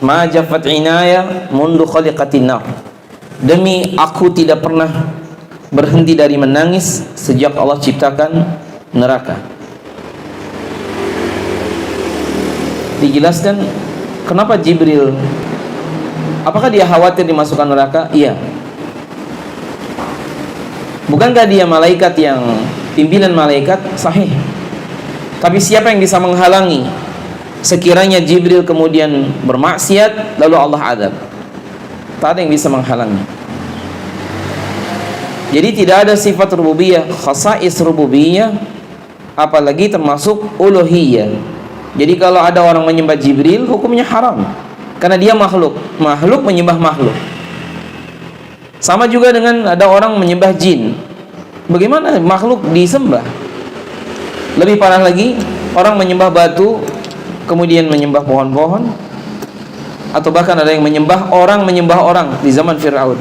ma jaffat inaya mundu khaliqatin nar. Demi aku tidak pernah berhenti dari menangis sejak Allah ciptakan neraka. Dijelaskan kenapa Jibril, apakah dia khawatir dimasukkan neraka? Iya. Bukankah dia malaikat yang pimpinan malaikat? Sahih. Tapi siapa yang bisa menghalangi sekiranya Jibril kemudian bermaksiat lalu Allah adab? Tak ada yang bisa menghalangi. Jadi tidak ada sifat rububiyah, khasais rububiyah, apalagi termasuk uluhiyah. Jadi kalau ada orang menyembah Jibril, hukumnya haram, karena dia makhluk. Makhluk menyembah makhluk. Sama juga dengan ada orang menyembah jin. Bagaimana makhluk disembah? Lebih parah lagi, orang menyembah batu, kemudian menyembah pohon-pohon, atau bahkan ada yang menyembah orang di zaman Fir'aun.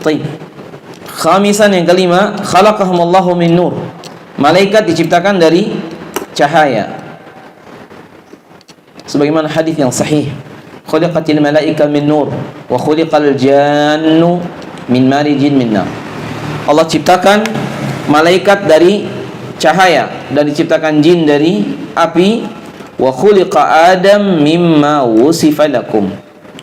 Baik. Khamisan, yang kelima, khalaqahumullahu min nur. Malaikat diciptakan dari cahaya. Sebagaimana hadis yang sahih, khuliqatil malaika min nur wa khuliqal jannu min marijin min nar. Allah ciptakan malaikat dari cahaya dan diciptakan jin dari api. Wa khuliqa Adam mimma wusifa lakum,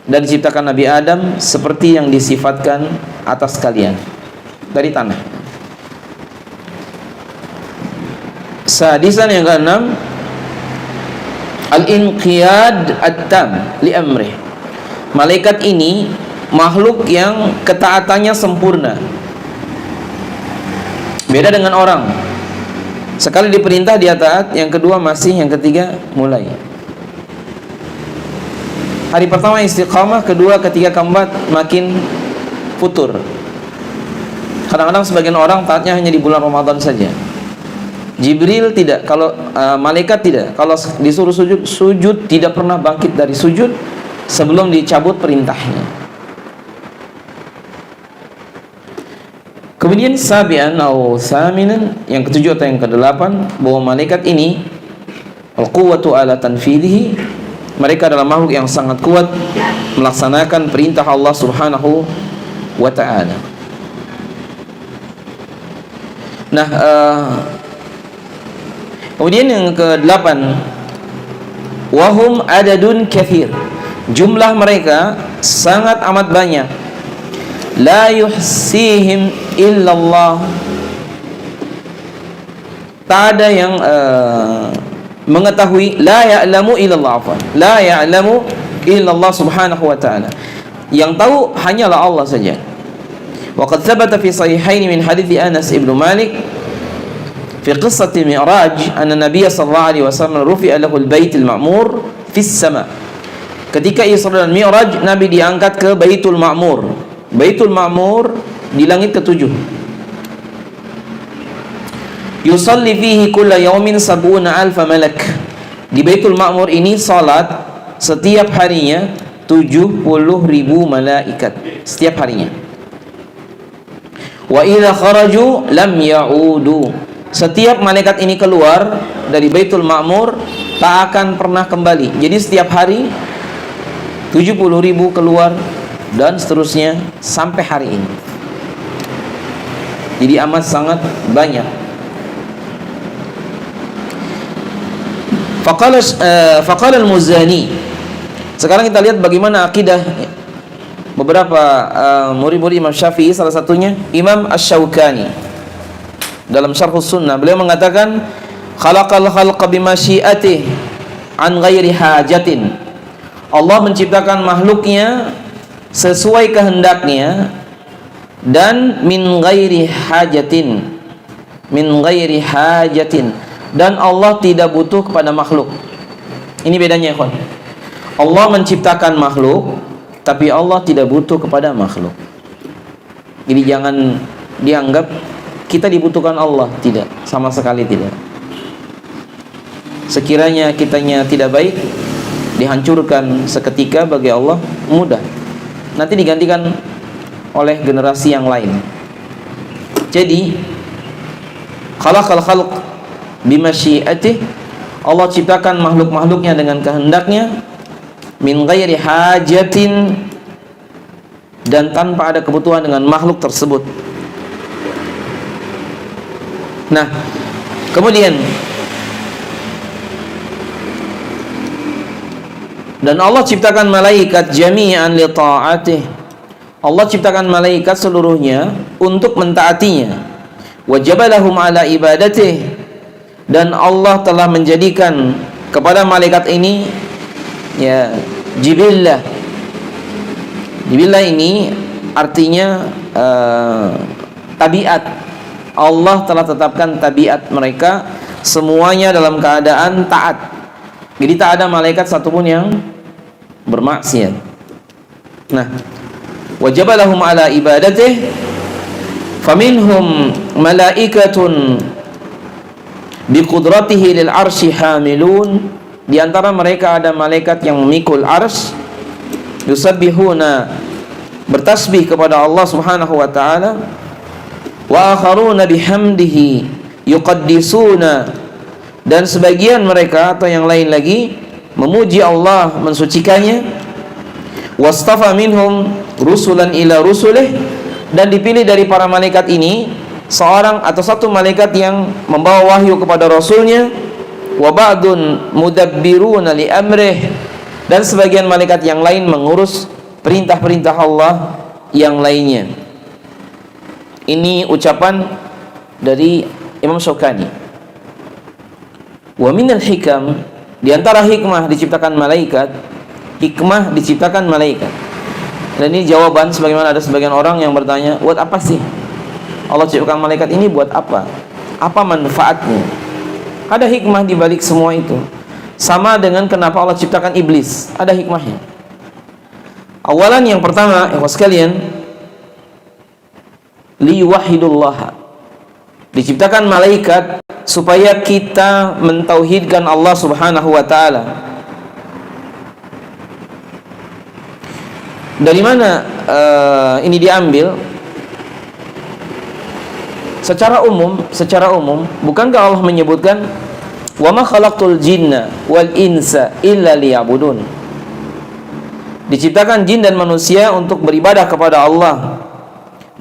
dan diciptakan Nabi Adam seperti yang disifatkan atas kalian, dari tanah. Sadisan, yang keenam, al-inqiyad at-tam li amrih. Malaikat ini makhluk yang ketaatannya sempurna. Beda dengan orang. Sekali diperintah dia taat, yang kedua masih, yang ketiga mulai. Hari pertama istiqamah, kedua, ketiga, keempat makin futur. Kadang-kadang sebagian orang taatnya hanya di bulan Ramadan saja. Jibril tidak, kalau malaikat tidak. Kalau disuruh sujud tidak pernah bangkit dari sujud sebelum dicabut perintahnya. Kemudian sabian atau saminan, yang ketujuh atau yang kedelapan, bahwa malaikat ini al-quwwatu ala tanfidhihi, mereka adalah makhluk yang sangat kuat melaksanakan perintah Allah Subhanahu wa ta'ala. Nah, kemudian yang ke-8, wahum adadun kathir, jumlah mereka sangat amat banyak. La yuhsihim illallah, tak ada yang mengetahui. La ya'lamu illallah, afwan, la ya'lamu illallah subhanahu wa ta'ala, yang tahu hanyalah Allah saja. Wa qad thabata fi sahihain min hadits Anas ibn Malik fi qissah al-Mi'raj anna Nabiy sallallahu alaihi wasallam rufi'a lahu al-bait al-ma'mur fi as-sama'. Ketika Isra dan Mi'raj, Nabi diangkat ke Baitul Ma'mur. Baitul Ma'mur di langit ke-7. Yusalli fihi kulla yawmin sab'una alfa malak. Di Baitul Ma'mur ini salat setiap harinya 70.000 malaikat setiap harinya. Wa idza kharaju lam ya'udu. Setiap malaikat ini keluar dari Baitul Ma'mur tak akan pernah kembali. Jadi setiap hari 70.000 keluar dan seterusnya sampai hari ini. Jadi amat sangat banyak. Faqala al-Muzani. Sekarang kita lihat bagaimana akidah beberapa murid-murid Imam Syafi'i, salah satunya Imam Asy-Syaukani dalam Syarhus Sunnah. Beliau mengatakan, khalaqal khalqa bimasyiatihi an ghairi hajatin. Allah menciptakan makhluknya sesuai kehendaknya dan min ghairi hajatin, dan Allah tidak butuh kepada makhluk. Ini bedanya, ikhwan. Allah menciptakan makhluk, tapi Allah tidak butuh kepada makhluk. Jadi jangan dianggap kita dibutuhkan Allah, tidak, sama sekali tidak. Sekiranya kitanya tidak baik, dihancurkan seketika bagi Allah mudah, nanti digantikan oleh generasi yang lain. Jadi khalaqal khalq bimasyiatih, Allah ciptakan makhluk-makhluknya dengan kehendaknya, min ghairi hajatin, dan tanpa ada kebutuhan dengan makhluk tersebut. Nah, kemudian dan Allah ciptakan malaikat jami'an li ta'atih. Allah ciptakan malaikat seluruhnya untuk mentaatinya. Wajabalahum ala ibadatih, dan Allah telah menjadikan kepada malaikat ini ya jibillah. Jibillah ini artinya tabiat. Allah telah tetapkan tabiat mereka semuanya dalam keadaan taat. Jadi tak ada malaikat satupun yang bermaksiat. Nah, wajabalahum ala ibadatih, faminhum malaikatun biqudratihi lil arsy hamilun. Di antara mereka ada malaikat yang memikul arsy, yusabbihuna, bertasbih kepada Allah Subhanahu wa taala, wa akharuna bihamdihi yuqaddisuna, dan sebagian mereka atau yang lain lagi memuji Allah, mensucikannya. Wastafa minhum rusulan ila rusulih, dan dipilih dari para malaikat ini seorang atau satu malaikat yang membawa wahyu kepada rasulnya. Wa ba'dun mudabbiruna li amrih, dan sebagian malaikat yang lain mengurus perintah-perintah Allah yang lainnya. Ini ucapan dari Imam Syaukani. Wa minal hikam, di antara hikmah diciptakan malaikat, hikmah diciptakan malaikat. Dan ini jawaban, sebagaimana ada sebagian orang yang bertanya, buat apa sih Allah ciptakan malaikat ini, buat apa? Apa manfaatnya? Ada hikmah di balik semua itu. Sama dengan kenapa Allah ciptakan iblis, ada hikmahnya. Awalan, yang pertama, sekalian, liyuwahidullah. Diciptakan malaikat supaya kita mentauhidkan Allah Subhanahu wa taala. Dari mana ini diambil? Secara umum, bukankah Allah menyebutkan wa ma khalaqtul jinna wal insa illa liya'budun? Diciptakan jin dan manusia untuk beribadah kepada Allah.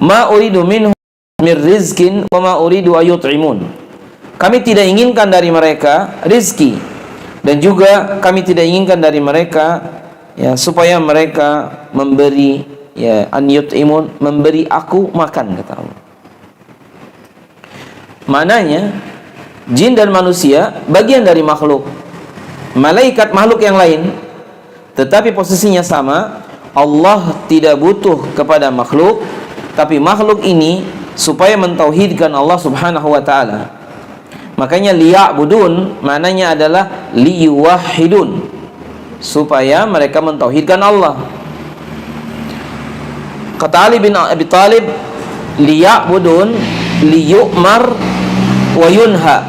Ma uridu minhum min rizkin wa ma uridu ayut'imun. Kami tidak inginkan dari mereka rizki, dan juga kami tidak inginkan dari mereka ya supaya mereka memberi ya an yut'imun, memberi aku makan, kata Allah. Mananya jin dan manusia bagian dari makhluk. Malaikat makhluk yang lain, tetapi posisinya sama. Allah tidak butuh kepada makhluk, tapi makhluk ini supaya mentauhidkan Allah Subhanahu wa taala. Makanya liya'budun maknanya adalah liyuwahhidun, supaya mereka mentauhidkan Allah. Kata Ali bin Abi Thalib, liya'budun liyu'mar wa yunha,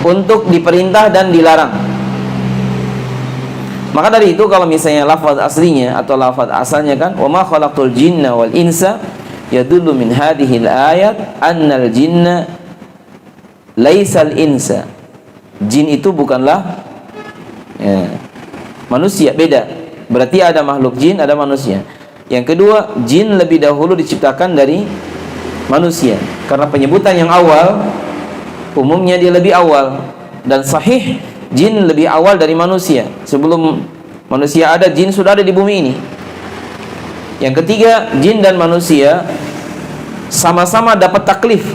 untuk diperintah dan dilarang. Maka dari itu kalau misalnya lafaz aslinya atau lafaz asalnya kan wa ma khalaqtul jinna wal insa, yadullu min hadhihi al-ayat annal jinna laisal insa. Jin itu bukanlah ya, manusia, beda. Berarti ada makhluk jin, ada manusia. Yang kedua, jin lebih dahulu diciptakan dari manusia, karena penyebutan yang awal umumnya dia lebih awal, dan sahih jin lebih awal dari manusia. Sebelum manusia ada, jin sudah ada di bumi ini. Yang ketiga, jin dan manusia sama-sama dapat taklif,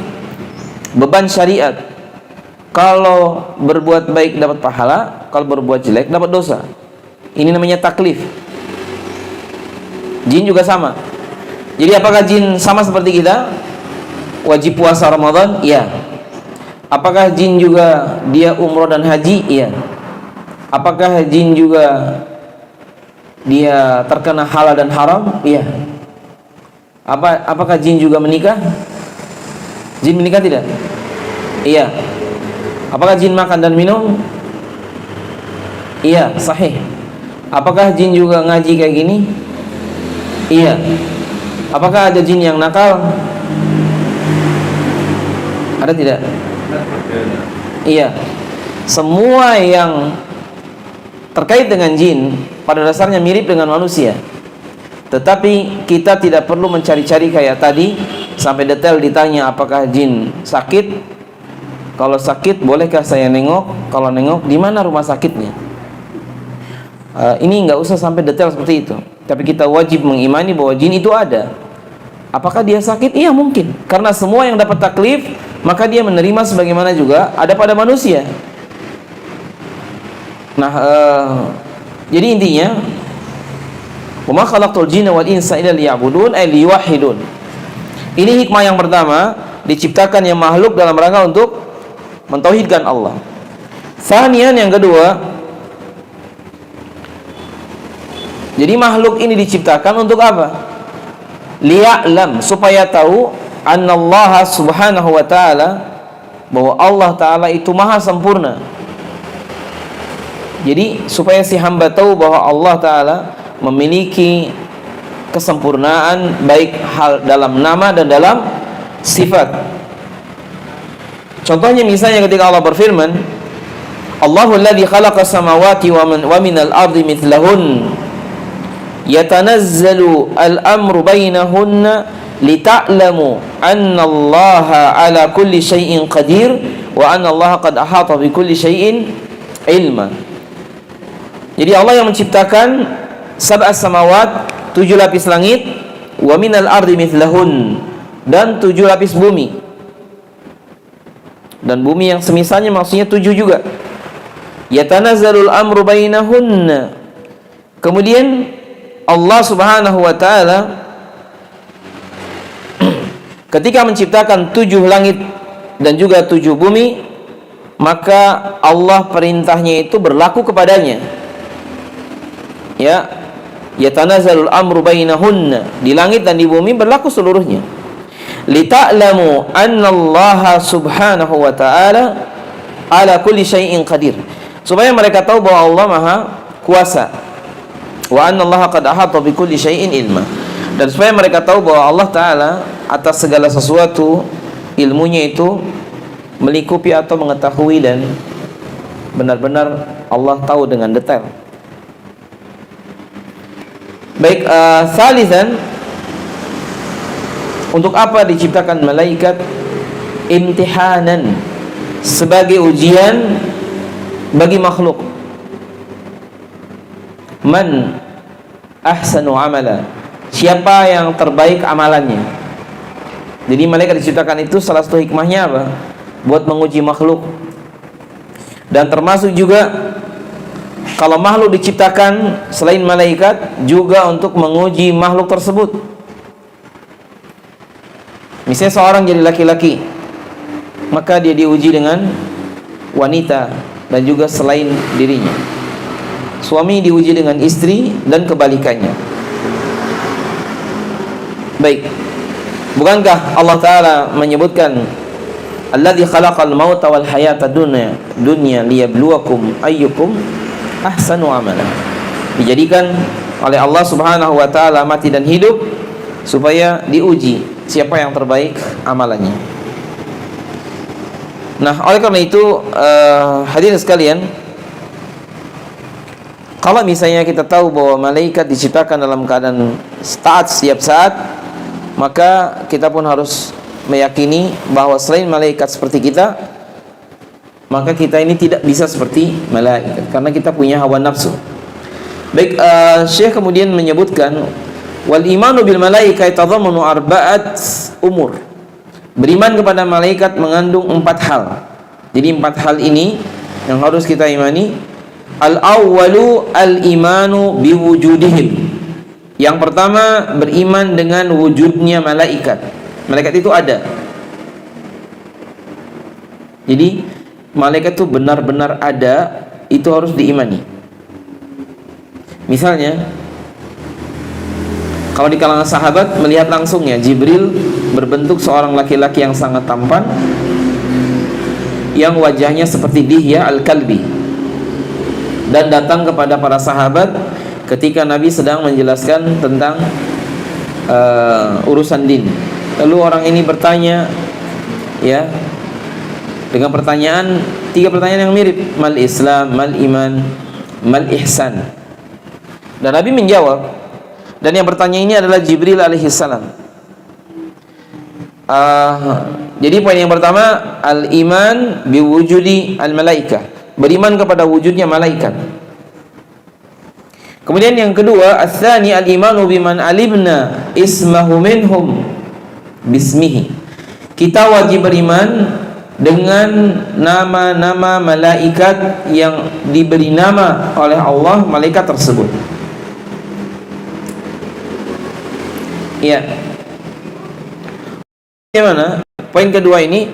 beban syariat. Kalau berbuat baik dapat pahala, kalau berbuat jelek dapat dosa. Ini namanya taklif. Jin juga sama. Jadi apakah jin sama seperti kita? Wajib puasa Ramadan? Iya. Apakah jin juga dia umroh dan haji? Iya. Apakah jin juga dia terkena halal dan haram? Iya. Apakah jin juga menikah? Jin menikah tidak? Iya. Apakah jin makan dan minum? Iya, sahih. Apakah jin juga ngaji kayak gini? Iya. Apakah ada jin yang nakal? Ada tidak? Iya. semua yang terkait dengan jin pada dasarnya mirip dengan manusia. Tetapi kita tidak perlu mencari-cari kayak tadi sampai detail ditanya apakah jin sakit. Kalau sakit bolehkah saya nengok? Kalau nengok di mana rumah sakitnya? Ini nggak usah sampai detail seperti itu. Tapi kita wajib mengimani bahwa jin itu ada. Apakah dia sakit? Iya mungkin. Karena semua yang dapat taklif maka dia menerima sebagaimana juga ada pada manusia. Nah, jadi intinya, wa ma khalaqtul jinna wal insa illa liya'budun ay liyuwahhidun. Ini hikmah yang pertama, diciptakan yang makhluk dalam rangka untuk mentauhidkan Allah. Tsanian, yang kedua, jadi makhluk ini diciptakan untuk apa? Liya'lam, supaya tahu annallaha subhanahu wa ta'ala, bahwa Allah ta'ala itu maha sempurna. Jadi supaya si hamba tahu bahwa Allah ta'ala memiliki kesempurnaan baik hal dalam nama dan dalam sifat. Contohnya misalnya ketika Allah berfirman, Allahul ladzi khalaqas samawati wa minal ardi mithlahun yatanazzalu al-amru bainahunna lita'lamu anna Allaha ala kulli syai'in qadir wa anna Allaha qad ahata bi kulli syai'in ilma. Jadi Allah yang menciptakan sab'as samawat, 7 lapis langit, wa minal ardi mithlahun, dan 7 lapis bumi. Dan bumi yang semisalnya maksudnya 7 juga. Yatanazzalul amru bainahunna. Kemudian Allah Subhanahu wa taala ketika menciptakan 7 langit dan juga 7 bumi, maka Allah perintahnya itu berlaku kepadanya. Ya, yatanazzalul amru bainahunna, di langit dan di bumi berlaku seluruhnya. Lita'lamu annallaha subhanahu wa ta'ala ala kulli syai'in qadir, supaya mereka tahu bahwa Allah maha kuasa. Wa annallaha qad ahata bi kulli syai'in ilma, dan supaya mereka tahu bahwa Allah ta'ala atas segala sesuatu ilmunya itu melingkupi atau mengetahui, dan benar-benar Allah tahu dengan detail. Baik, salisan, untuk apa diciptakan malaikat? Imtihanan, sebagai ujian bagi makhluk. Man ahsanu amala, siapa yang terbaik amalannya. Jadi malaikat diciptakan itu salah satu hikmahnya apa? Buat menguji makhluk. Dan termasuk juga kalau makhluk diciptakan selain malaikat juga untuk menguji makhluk tersebut. Misalnya seorang jadi laki-laki, maka dia diuji dengan wanita dan juga selain dirinya. Suami diuji dengan istri dan kebalikannya. Baik, bukankah Allah Ta'ala menyebutkan alladzi khalaqal mauta wal hayata dunya liyabluwakum ayyukum ahsanu amala. Dijadikan oleh Allah Subhanahu wa taala mati dan hidup supaya diuji siapa yang terbaik amalannya. Nah, oleh karena itu hadirin sekalian, kalau misalnya kita tahu bahwa malaikat diciptakan dalam keadaan taat setiap saat, maka kita pun harus meyakini bahwa selain malaikat seperti kita, maka kita ini tidak bisa seperti malaikat, karena kita punya hawa nafsu. Baik, Syekh kemudian menyebutkan wal imanu bil malaika yatadhammanu arba'at umur. Beriman kepada malaikat mengandung 4 hal. Jadi 4 hal ini yang harus kita imani. Al-awwalu al-imanu biwujudihim. Yang pertama, beriman dengan wujudnya malaikat. Malaikat itu ada. Jadi malaikat itu benar-benar ada, itu harus diimani. Misalnya, kalau di kalangan sahabat melihat langsungnya Jibril berbentuk seorang laki-laki yang sangat tampan, yang wajahnya seperti Dihya al-Kalbi, dan datang kepada para sahabat ketika Nabi sedang menjelaskan tentang urusan din. Lalu orang ini bertanya, ya, dengan pertanyaan tiga pertanyaan yang mirip. Mal Islam, mal iman, mal ihsan. Dan Nabi menjawab. Dan yang bertanya ini adalah Jibril alaihissalam. Jadi poin yang pertama, al-iman biwujudi al-malaikah, beriman kepada wujudnya malaikat. Kemudian yang kedua, ats-tsani al-imanu biman alimna ismahu minhum bismihi. Kita wajib beriman dengan nama-nama malaikat yang diberi nama oleh Allah malaikat tersebut. Ya. Bagaimana? Poin kedua ini,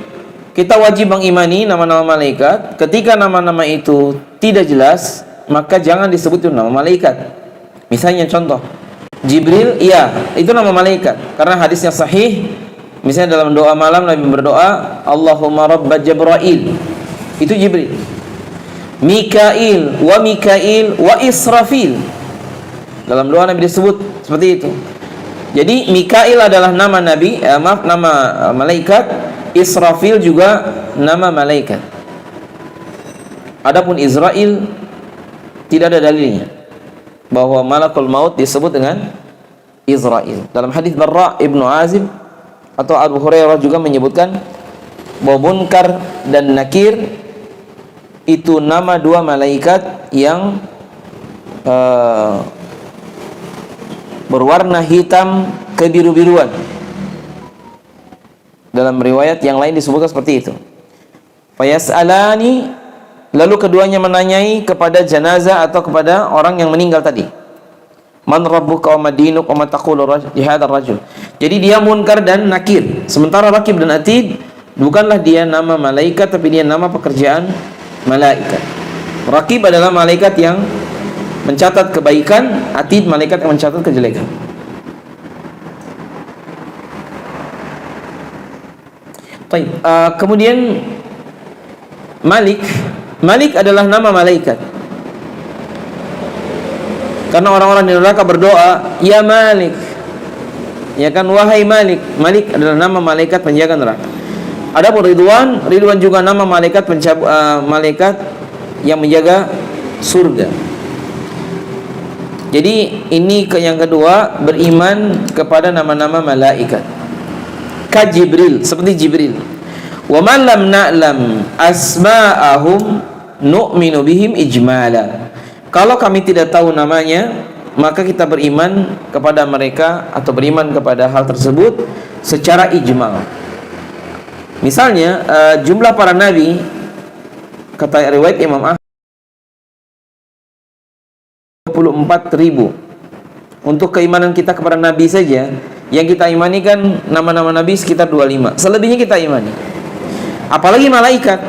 kita wajib mengimani nama-nama malaikat. Ketika nama-nama itu tidak jelas, maka jangan disebut itu nama malaikat. Misalnya contoh, Jibril, iya, itu nama malaikat. Karena hadisnya sahih. Misalnya dalam doa malam Nabi berdoa, Allahumma rabba Jibril. Itu Jibril. Mikail wa Israfil. Dalam doa Nabi disebut seperti itu. Jadi Mikail adalah nama Nabi, nama malaikat. Israfil juga nama malaikat. Adapun Israel tidak ada dalilnya bahwa malakul maut disebut dengan Israel. Dalam hadis Barra ibnu Azib atau Abu Hurairah juga menyebutkan bahwa Munkar dan Nakir itu nama dua malaikat yang berwarna hitam kebiru-biruan. Dalam riwayat yang lain disebutkan seperti itu. Fayas'alani, lalu keduanya menanyai kepada jenazah atau kepada orang yang meninggal tadi. Man rabbuka wa madinuk wa mataqulu di hadzal rajul. Jadi dia Munkar dan Nakir. Sementara Raqib dan Atid bukanlah dia nama malaikat, tapi dia nama pekerjaan malaikat. Raqib adalah malaikat yang mencatat kebaikan, Atid malaikat yang mencatat kejelekan. Baik, kemudian Malik adalah nama malaikat. Karena orang-orang di neraka berdoa, ya Malik, ya kan, wahai Malik. Malik adalah nama malaikat penjaga neraka. Adapun Ridwan juga nama malaikat malaikat yang menjaga surga. Jadi ini yang kedua, beriman kepada nama-nama malaikat. Ka Jibril, seperti Jibril. Wa man lam na'lam asma'ahum nu'minu bihim ijmala. Kalau kami tidak tahu namanya, maka kita beriman kepada mereka atau beriman kepada hal tersebut secara ijmal. Misalnya jumlah para nabi, kata riwayat Imam Ahmad, 24.000. Untuk keimanan kita kepada nabi saja, yang kita imani kan nama-nama nabi sekitar 25. Selebihnya kita imani. Apalagi malaikat.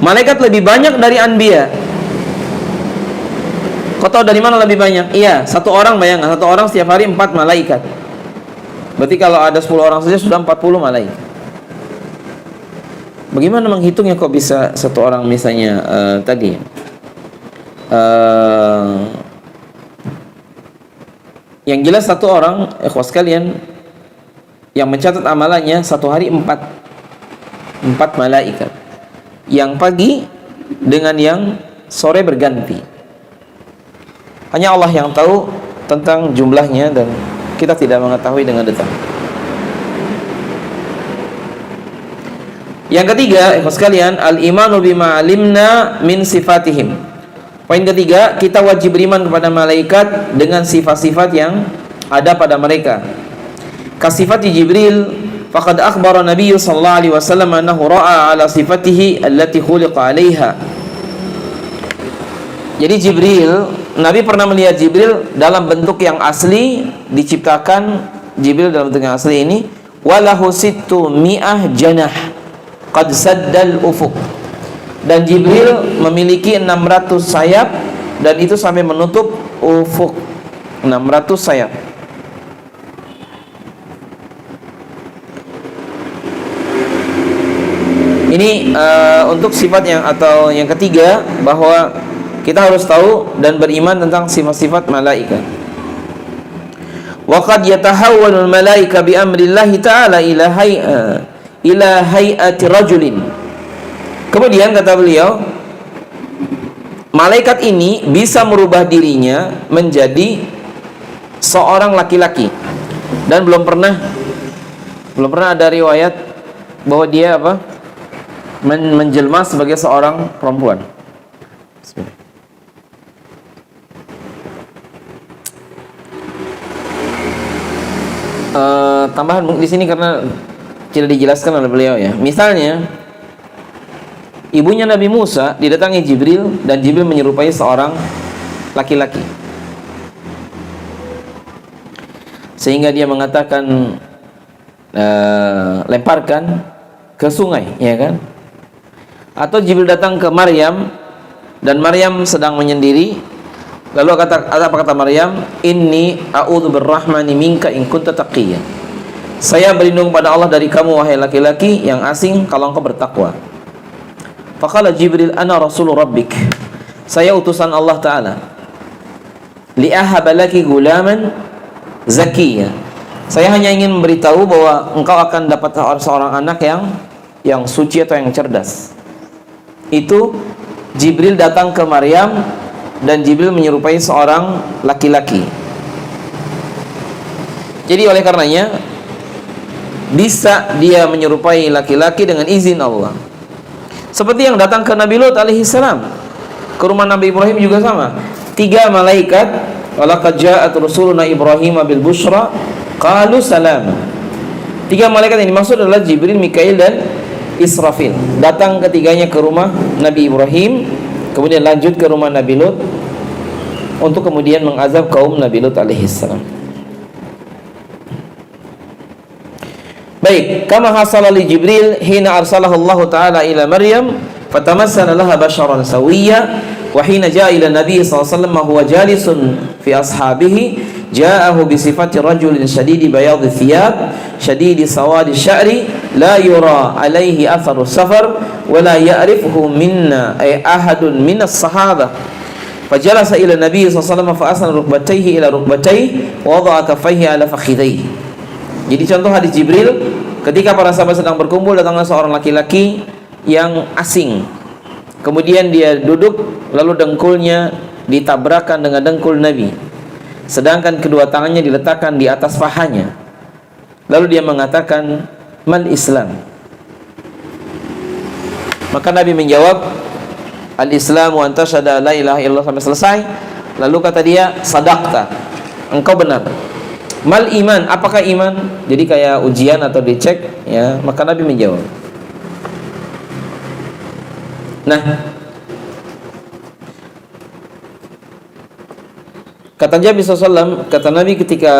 Malaikat lebih banyak dari anbiya. Kau tahu dari mana lebih banyak? Iya, satu orang, bayangkan, satu orang setiap hari 4 malaikat. Berarti kalau ada 10 orang saja sudah 40 malaikat. Bagaimana menghitungnya kok bisa satu orang misalnya tadi? Yang jelas satu orang, ikhwas sekalian, yang mencatat amalannya satu hari 4 malaikat. Yang pagi dengan yang sore berganti. Hanya Allah yang tahu tentang jumlahnya dan kita tidak mengetahui dengan detail. Yang ketiga, ikhwas sekalian, al-imanu bima alimna min sifatihim. Poin ketiga, kita wajib beriman kepada malaikat dengan sifat-sifat yang ada pada mereka. Kasifati Jibril, faqad akhbara Nabi sallallahu alaihi wasallam annahu ra'a ala sifatihi allati khuliqa 'alaiha. Jadi Jibril, Nabi pernah melihat Jibril dalam bentuk yang asli, diciptakan Jibril dalam bentuk yang asli ini, walahu sittu mi'ah janah qad saddal ufuq. Dan Jibril memiliki 600 sayap dan itu sampai menutup ufuk. 600 sayap. Ini untuk sifat yang atau yang ketiga, bahwa kita harus tahu dan beriman tentang sifat-sifat malaikat. Wa qad yatahawwalul malaika bi amrillahi ta'ala ila hay'ati rajulin. Kemudian kata beliau, malaikat ini bisa merubah dirinya menjadi seorang laki-laki, dan belum pernah ada riwayat bahwa dia menjelma sebagai seorang perempuan. Tambahan di sini karena tidak dijelaskan oleh beliau ya. Misalnya, ibunya Nabi Musa didatangi Jibril dan Jibril menyerupai seorang laki-laki, sehingga dia mengatakan lemparkan ke sungai, ya kan? Atau Jibril datang ke Maryam dan Maryam sedang menyendiri, lalu apa kata Maryam? Inni a'udzu birrahmani minka in kunta taqiyya. Saya berlindung pada Allah dari kamu wahai laki-laki yang asing kalau engkau bertakwa. Faqala Jibril ana rasul rabbik. Saya utusan Allah Ta'ala. Li'ahaba laki gulaman zakiyya. Saya hanya ingin memberitahu bahwa engkau akan dapat seorang anak yang suci atau yang cerdas. Itu Jibril datang ke Maryam dan Jibril menyerupai seorang laki-laki. Jadi oleh karenanya bisa dia menyerupai laki-laki dengan izin Allah. Seperti yang datang ke Nabi Lut alaihi salam, ke rumah Nabi Ibrahim juga sama. 3 malaikat, walaqad ja'at rusuluna Ibrahim bil busyra qalu salam. 3 malaikat yang dimaksud adalah Jibril, Mikail dan Israfil. Datang ketiganya ke rumah Nabi Ibrahim, kemudian lanjut ke rumah Nabi Lut untuk kemudian mengazab kaum Nabi Lut alaihi salam. Baik, kama hasala li Jibril hina arsalahu Allah Ta'ala ila Maryam fatamassala laha basharan sawiyya wa hina jaa ila Nabi sallallahu alaihi wasallam huwa jalisun fi ashabihi ja'ahu bi sifati rajulin shadidi bayadhi thiyab shadidi sawadi sya'ri la yura alaihi atharu safar wa la ya'rifuhu minna ay ahadun minas sahabah fajalasa ila Nabi sallallahu alaihi wasallam fa asana rukbatayhi ila rukbatayhi wa wada'a kaffayhi ala fakhidayhi. Jadi contoh hadis Jibril, ketika para sahabat sedang berkumpul, datanglah seorang laki-laki yang asing. Kemudian dia duduk, lalu dengkulnya ditabrakkan dengan dengkul Nabi, sedangkan kedua tangannya diletakkan di atas pahanya. Lalu dia mengatakan, "Mal Islam?" Maka Nabi menjawab, "Al-Islamu an tasyhada la ilaha illallah," sampai selesai. Lalu kata dia, "Sadaqta, engkau benar." Mal iman, apakah iman? Jadi kayak ujian atau dicek, ya. Maka Nabi menjawab. Nah, kata Nabi SAW, kata Nabi ketika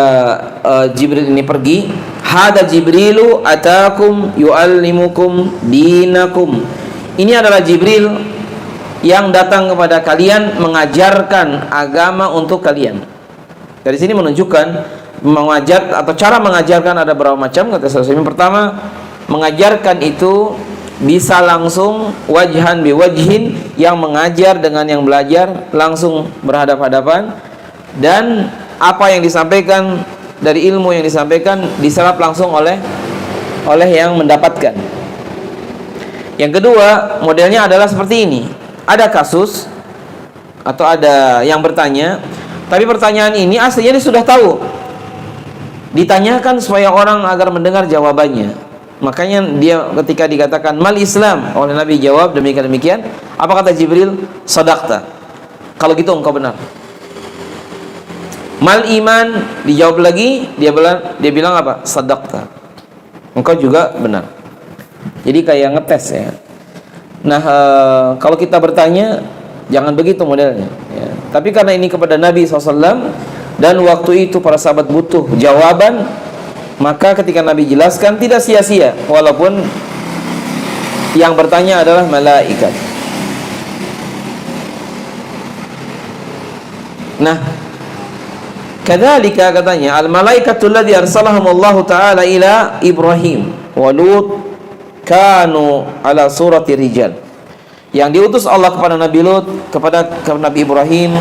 Jibril ini pergi, hada Jibrilu atakum yu'allimukum dinakum. Ini adalah Jibril yang datang kepada kalian mengajarkan agama untuk kalian. Dari sini menunjukkan mengajar atau cara mengajarkan ada berapa macam, kata Syafi'i. Pertama, mengajarkan itu bisa langsung wajhan biwajhin, yang mengajar dengan yang belajar langsung berhadap-hadapan, dan apa yang disampaikan dari ilmu yang disampaikan diserap langsung oleh yang mendapatkan. Yang kedua, modelnya adalah seperti ini. Ada kasus atau ada yang bertanya, tapi pertanyaan ini aslinya dia sudah tahu, ditanyakan supaya orang agar mendengar jawabannya. Makanya dia ketika dikatakan mal Islam oleh Nabi jawab demikian. Apa kata Jibril? Sadaqta. Kalau gitu engkau benar. Mal iman, dijawab lagi, dia bilang apa? Sadaqta. Engkau juga benar. Jadi kayak ngetes ya. Nah, kalau kita bertanya jangan begitu modelnya ya. Tapi karena ini kepada Nabi SAW dan waktu itu para sahabat butuh jawaban, maka ketika Nabi jelaskan tidak sia-sia, walaupun yang bertanya adalah malaikat. Nah, kadzalika katanya al-malaikatul ladzi arsalahumullahu ta'ala ila Ibrahim wa Lut kanu ala surati rijal. Yang diutus Allah kepada Nabi Lut, kepada Nabi Ibrahim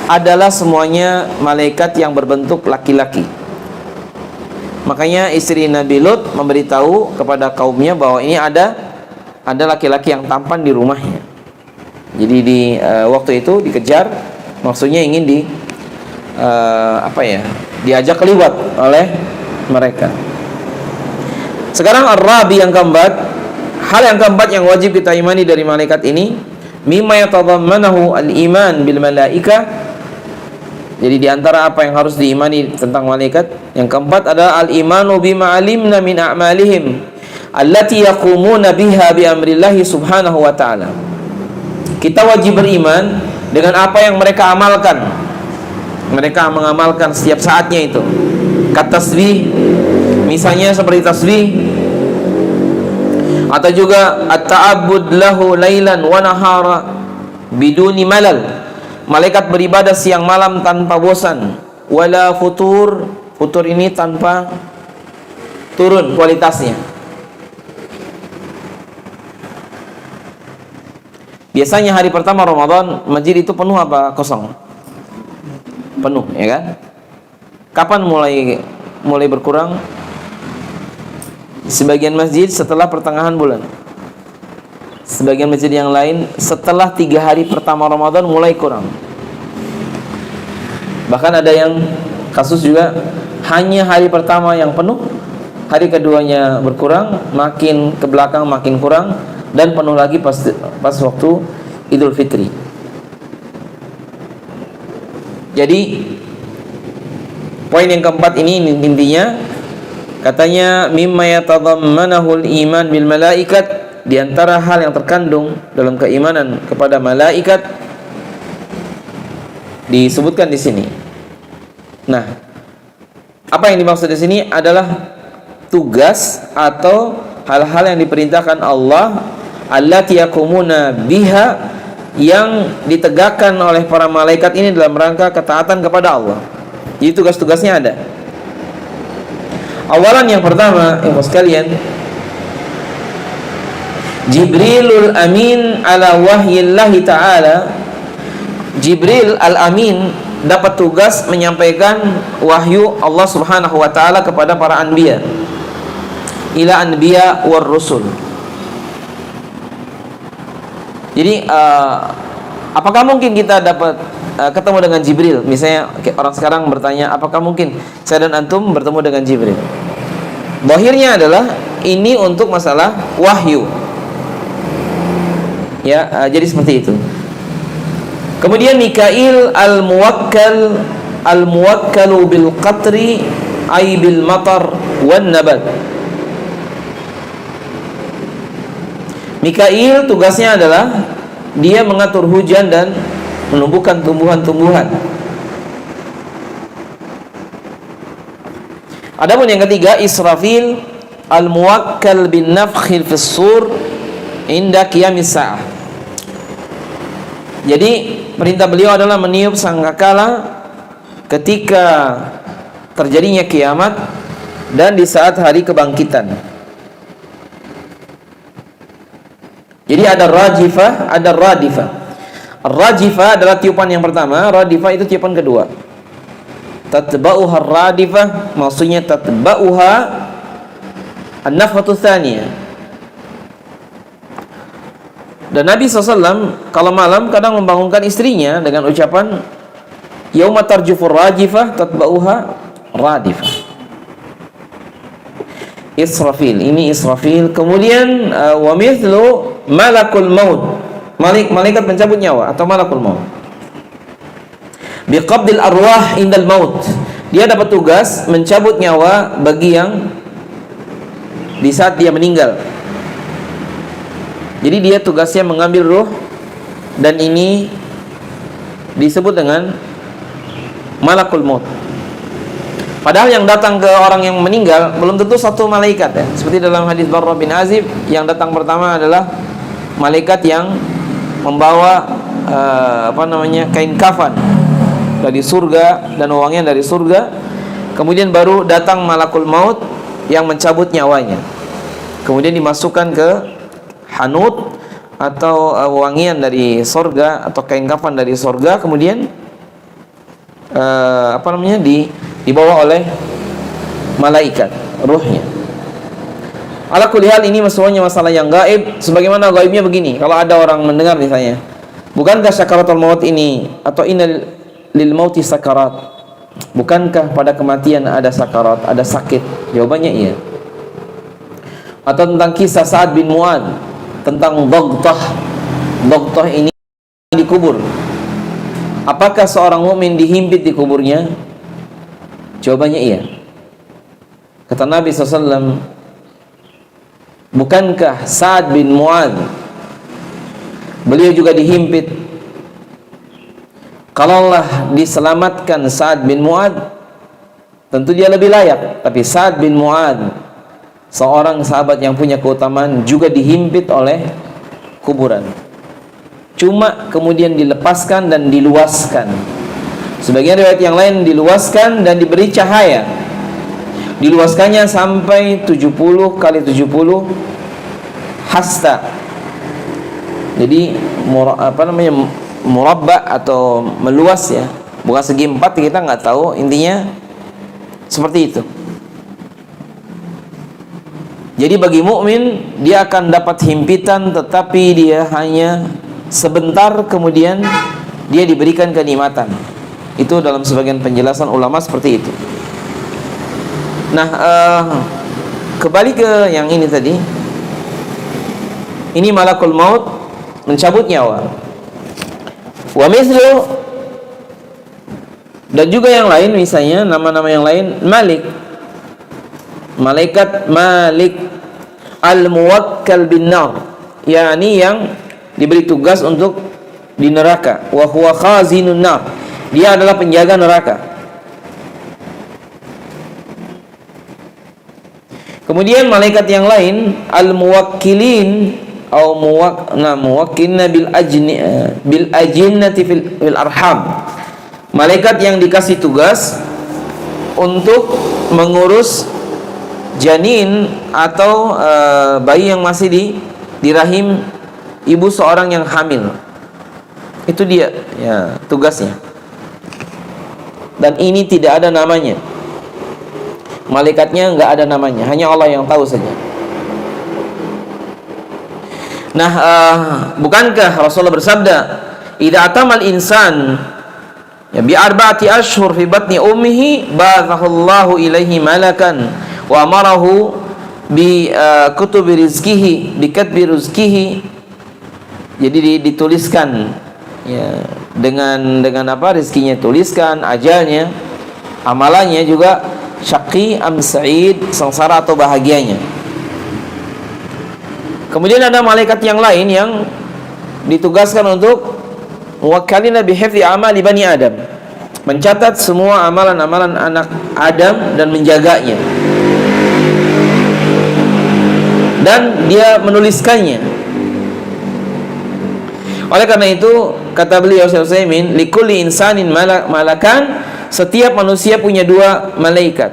adalah semuanya malaikat yang berbentuk laki-laki. Makanya istri Nabi Lut memberitahu kepada kaumnya bahwa ini ada ada laki-laki yang tampan di rumahnya. Jadi di waktu itu dikejar, maksudnya ingin diajak keliwat oleh mereka. Sekarang ar-rabi yang keempat, hal yang keempat yang wajib kita imani dari malaikat ini, mimma yatadammanahu al-iman bil malaika. Jadi di antara apa yang harus diimani tentang malaikat, yang keempat adalah al-imanu bima alimna min a'malihim allati yaqumuna biha bi amrillahi subhanahu wa ta'ala. Kita wajib beriman dengan apa yang mereka amalkan. Mereka mengamalkan setiap saatnya itu. Kata tasbih, misalnya seperti tasbih, atau juga at-ta'abbud lahu lailan wa nahara biduni malal. Malaikat beribadah siang malam tanpa bosan. Wala futur, futur ini tanpa turun kualitasnya. Biasanya hari pertama Ramadan masjid itu penuh apa kosong? Penuh, ya kan? Kapan mulai berkurang? Sebagian masjid setelah pertengahan bulan. Sebagian masjid yang lain setelah 3 hari pertama Ramadan mulai kurang. Bahkan ada yang kasus juga hanya hari pertama yang penuh, hari keduanya berkurang, makin ke belakang makin kurang, dan penuh lagi pas waktu Idul Fitri. Jadi poin yang keempat ini intinya, katanya mimma yatadammanahul iman bil malaikat, di antara hal yang terkandung dalam keimanan kepada malaikat disebutkan di sini. Nah, apa yang dimaksud di sini adalah tugas atau hal-hal yang diperintahkan Allah allati yaqumuna biha, yang ditegakkan oleh para malaikat ini dalam rangka ketaatan kepada Allah. Jadi tugas-tugasnya ada. Awalan yang pertama, ibu sekalian, Jibrilul Amin ala wahyillahi ta'ala. Jibril al-Amin dapat tugas menyampaikan wahyu Allah subhanahu wa ta'ala kepada para anbiya, ila anbiya war rusul. Jadi apakah mungkin kita dapat ketemu dengan Jibril? Misalnya orang sekarang bertanya, apakah mungkin saya dan antum bertemu dengan Jibril? Zahirnya adalah ini untuk masalah wahyu. Ya, jadi seperti itu. Kemudian Mikail al-muwakkalu bil qatri ay bil matar wan nabat. Mikail tugasnya adalah dia mengatur hujan dan menumbuhkan tumbuhan-tumbuhan. Adapun yang ketiga, Israfil al-muwakkal bin nafkhil fis sur inda qiyamis sa'ah. Jadi perintah beliau adalah meniup sangkakala ketika terjadinya kiamat dan di saat hari kebangkitan. Jadi ada rajifah, ada radifah. Rajifah adalah tiupan yang pertama, radifah itu tiupan kedua. Tatba'uha radifah, maksudnya tatba'uha an-nafhatu tsaniyah. Dan Nabi SAW kalau malam kadang membangunkan istrinya dengan ucapan yauma tarjufur rajifah tatba'uha radifah. Israfil, ini Israfil. Kemudian wa mithlu malakul maut, malaikat pencabut nyawa atau malakul maut. Biqabdil arwah indal maut, dia dapat tugas mencabut nyawa bagi yang di saat dia meninggal. Jadi dia tugasnya mengambil ruh, dan ini disebut dengan malakul maut. Padahal yang datang ke orang yang meninggal belum tentu satu malaikat, ya. Seperti dalam hadis Barra bin Azib, yang datang pertama adalah malaikat yang membawa kain kafan dari surga dan uangnya dari surga. Kemudian baru datang malakul maut yang mencabut nyawanya. Kemudian dimasukkan ke hanut atau wangian dari surga atau kain kafan dari surga. Kemudian dibawa oleh malaikat ruhnya. Ala kulli hal, ini semuanya masalah yang gaib. Sebagaimana gaibnya begini, kalau ada orang mendengar misalnya, bukankah sakaratul maut ini, atau innal lil mauti sakarat, bukankah pada kematian ada sakarat, ada sakit? Jawabannya iya. Atau tentang kisah Sa'ad bin Mu'adz, tentang Daghtah ini dikubur, apakah seorang mukmin dihimpit di kuburnya? Jawabannya iya. Kata Nabi SAW, bukankah Sa'ad bin Mu'adz beliau juga dihimpit? Kalaulah diselamatkan Sa'ad bin Mu'adz, tentu dia lebih layak. Tapi Sa'ad bin Mu'adz, seorang sahabat yang punya keutamaan, juga dihimpit oleh kuburan. Cuma kemudian dilepaskan dan diluaskan. Sebagian riwayat yang lain diluaskan dan diberi cahaya. Diluaskannya sampai 70 kali 70 hasta. Jadi murabba atau meluas ya, bukan segi empat, kita nggak tahu, intinya seperti itu. Jadi bagi mukmin, dia akan dapat himpitan, tetapi dia hanya sebentar, kemudian dia diberikan kenikmatan. Itu dalam sebagian penjelasan ulama seperti itu. Nah, kembali ke yang ini tadi. Ini malakul maut mencabut nyawa. Wa mithlu, dan juga yang lain, misalnya nama-nama yang lain, Malik, malaikat Malik al-muwakkal bin nar, yakni yang diberi tugas untuk di neraka. Wa huwa khazinun nar, dia adalah penjaga neraka. Kemudian malaikat yang lain, al-muwakkilin atau muwakkilna bil ajinnati fil arham, malaikat yang dikasih tugas untuk mengurus janin atau bayi yang masih di rahim ibu seorang yang hamil. Itu dia ya tugasnya. Dan ini tidak ada namanya. Malaikatnya enggak ada namanya, hanya Allah yang tahu saja. Nah, bukankah Rasulullah bersabda, "Idza atamal insan ya bi arba'ati ashhur fi batni ummihi, ba'athahu ilaihi malakan wa amarahu bi kutubi rizqihi, bi katbi rizqihi." Jadi dituliskan ya, dengan apa, rezekinya tuliskan, ajalnya, amalannya juga, syaqi am sa'id, sengsara atau bahagianya. Kemudian ada malaikat yang lain yang ditugaskan untuk muwakkalina bi hifdzi amali bani Adam, mencatat semua amalan-amalan anak Adam dan menjaganya, dan dia menuliskannya. Oleh karena itu, kata beliau Syekh Utsaimin, likulli insanin malakan, setiap manusia punya dua malaikat,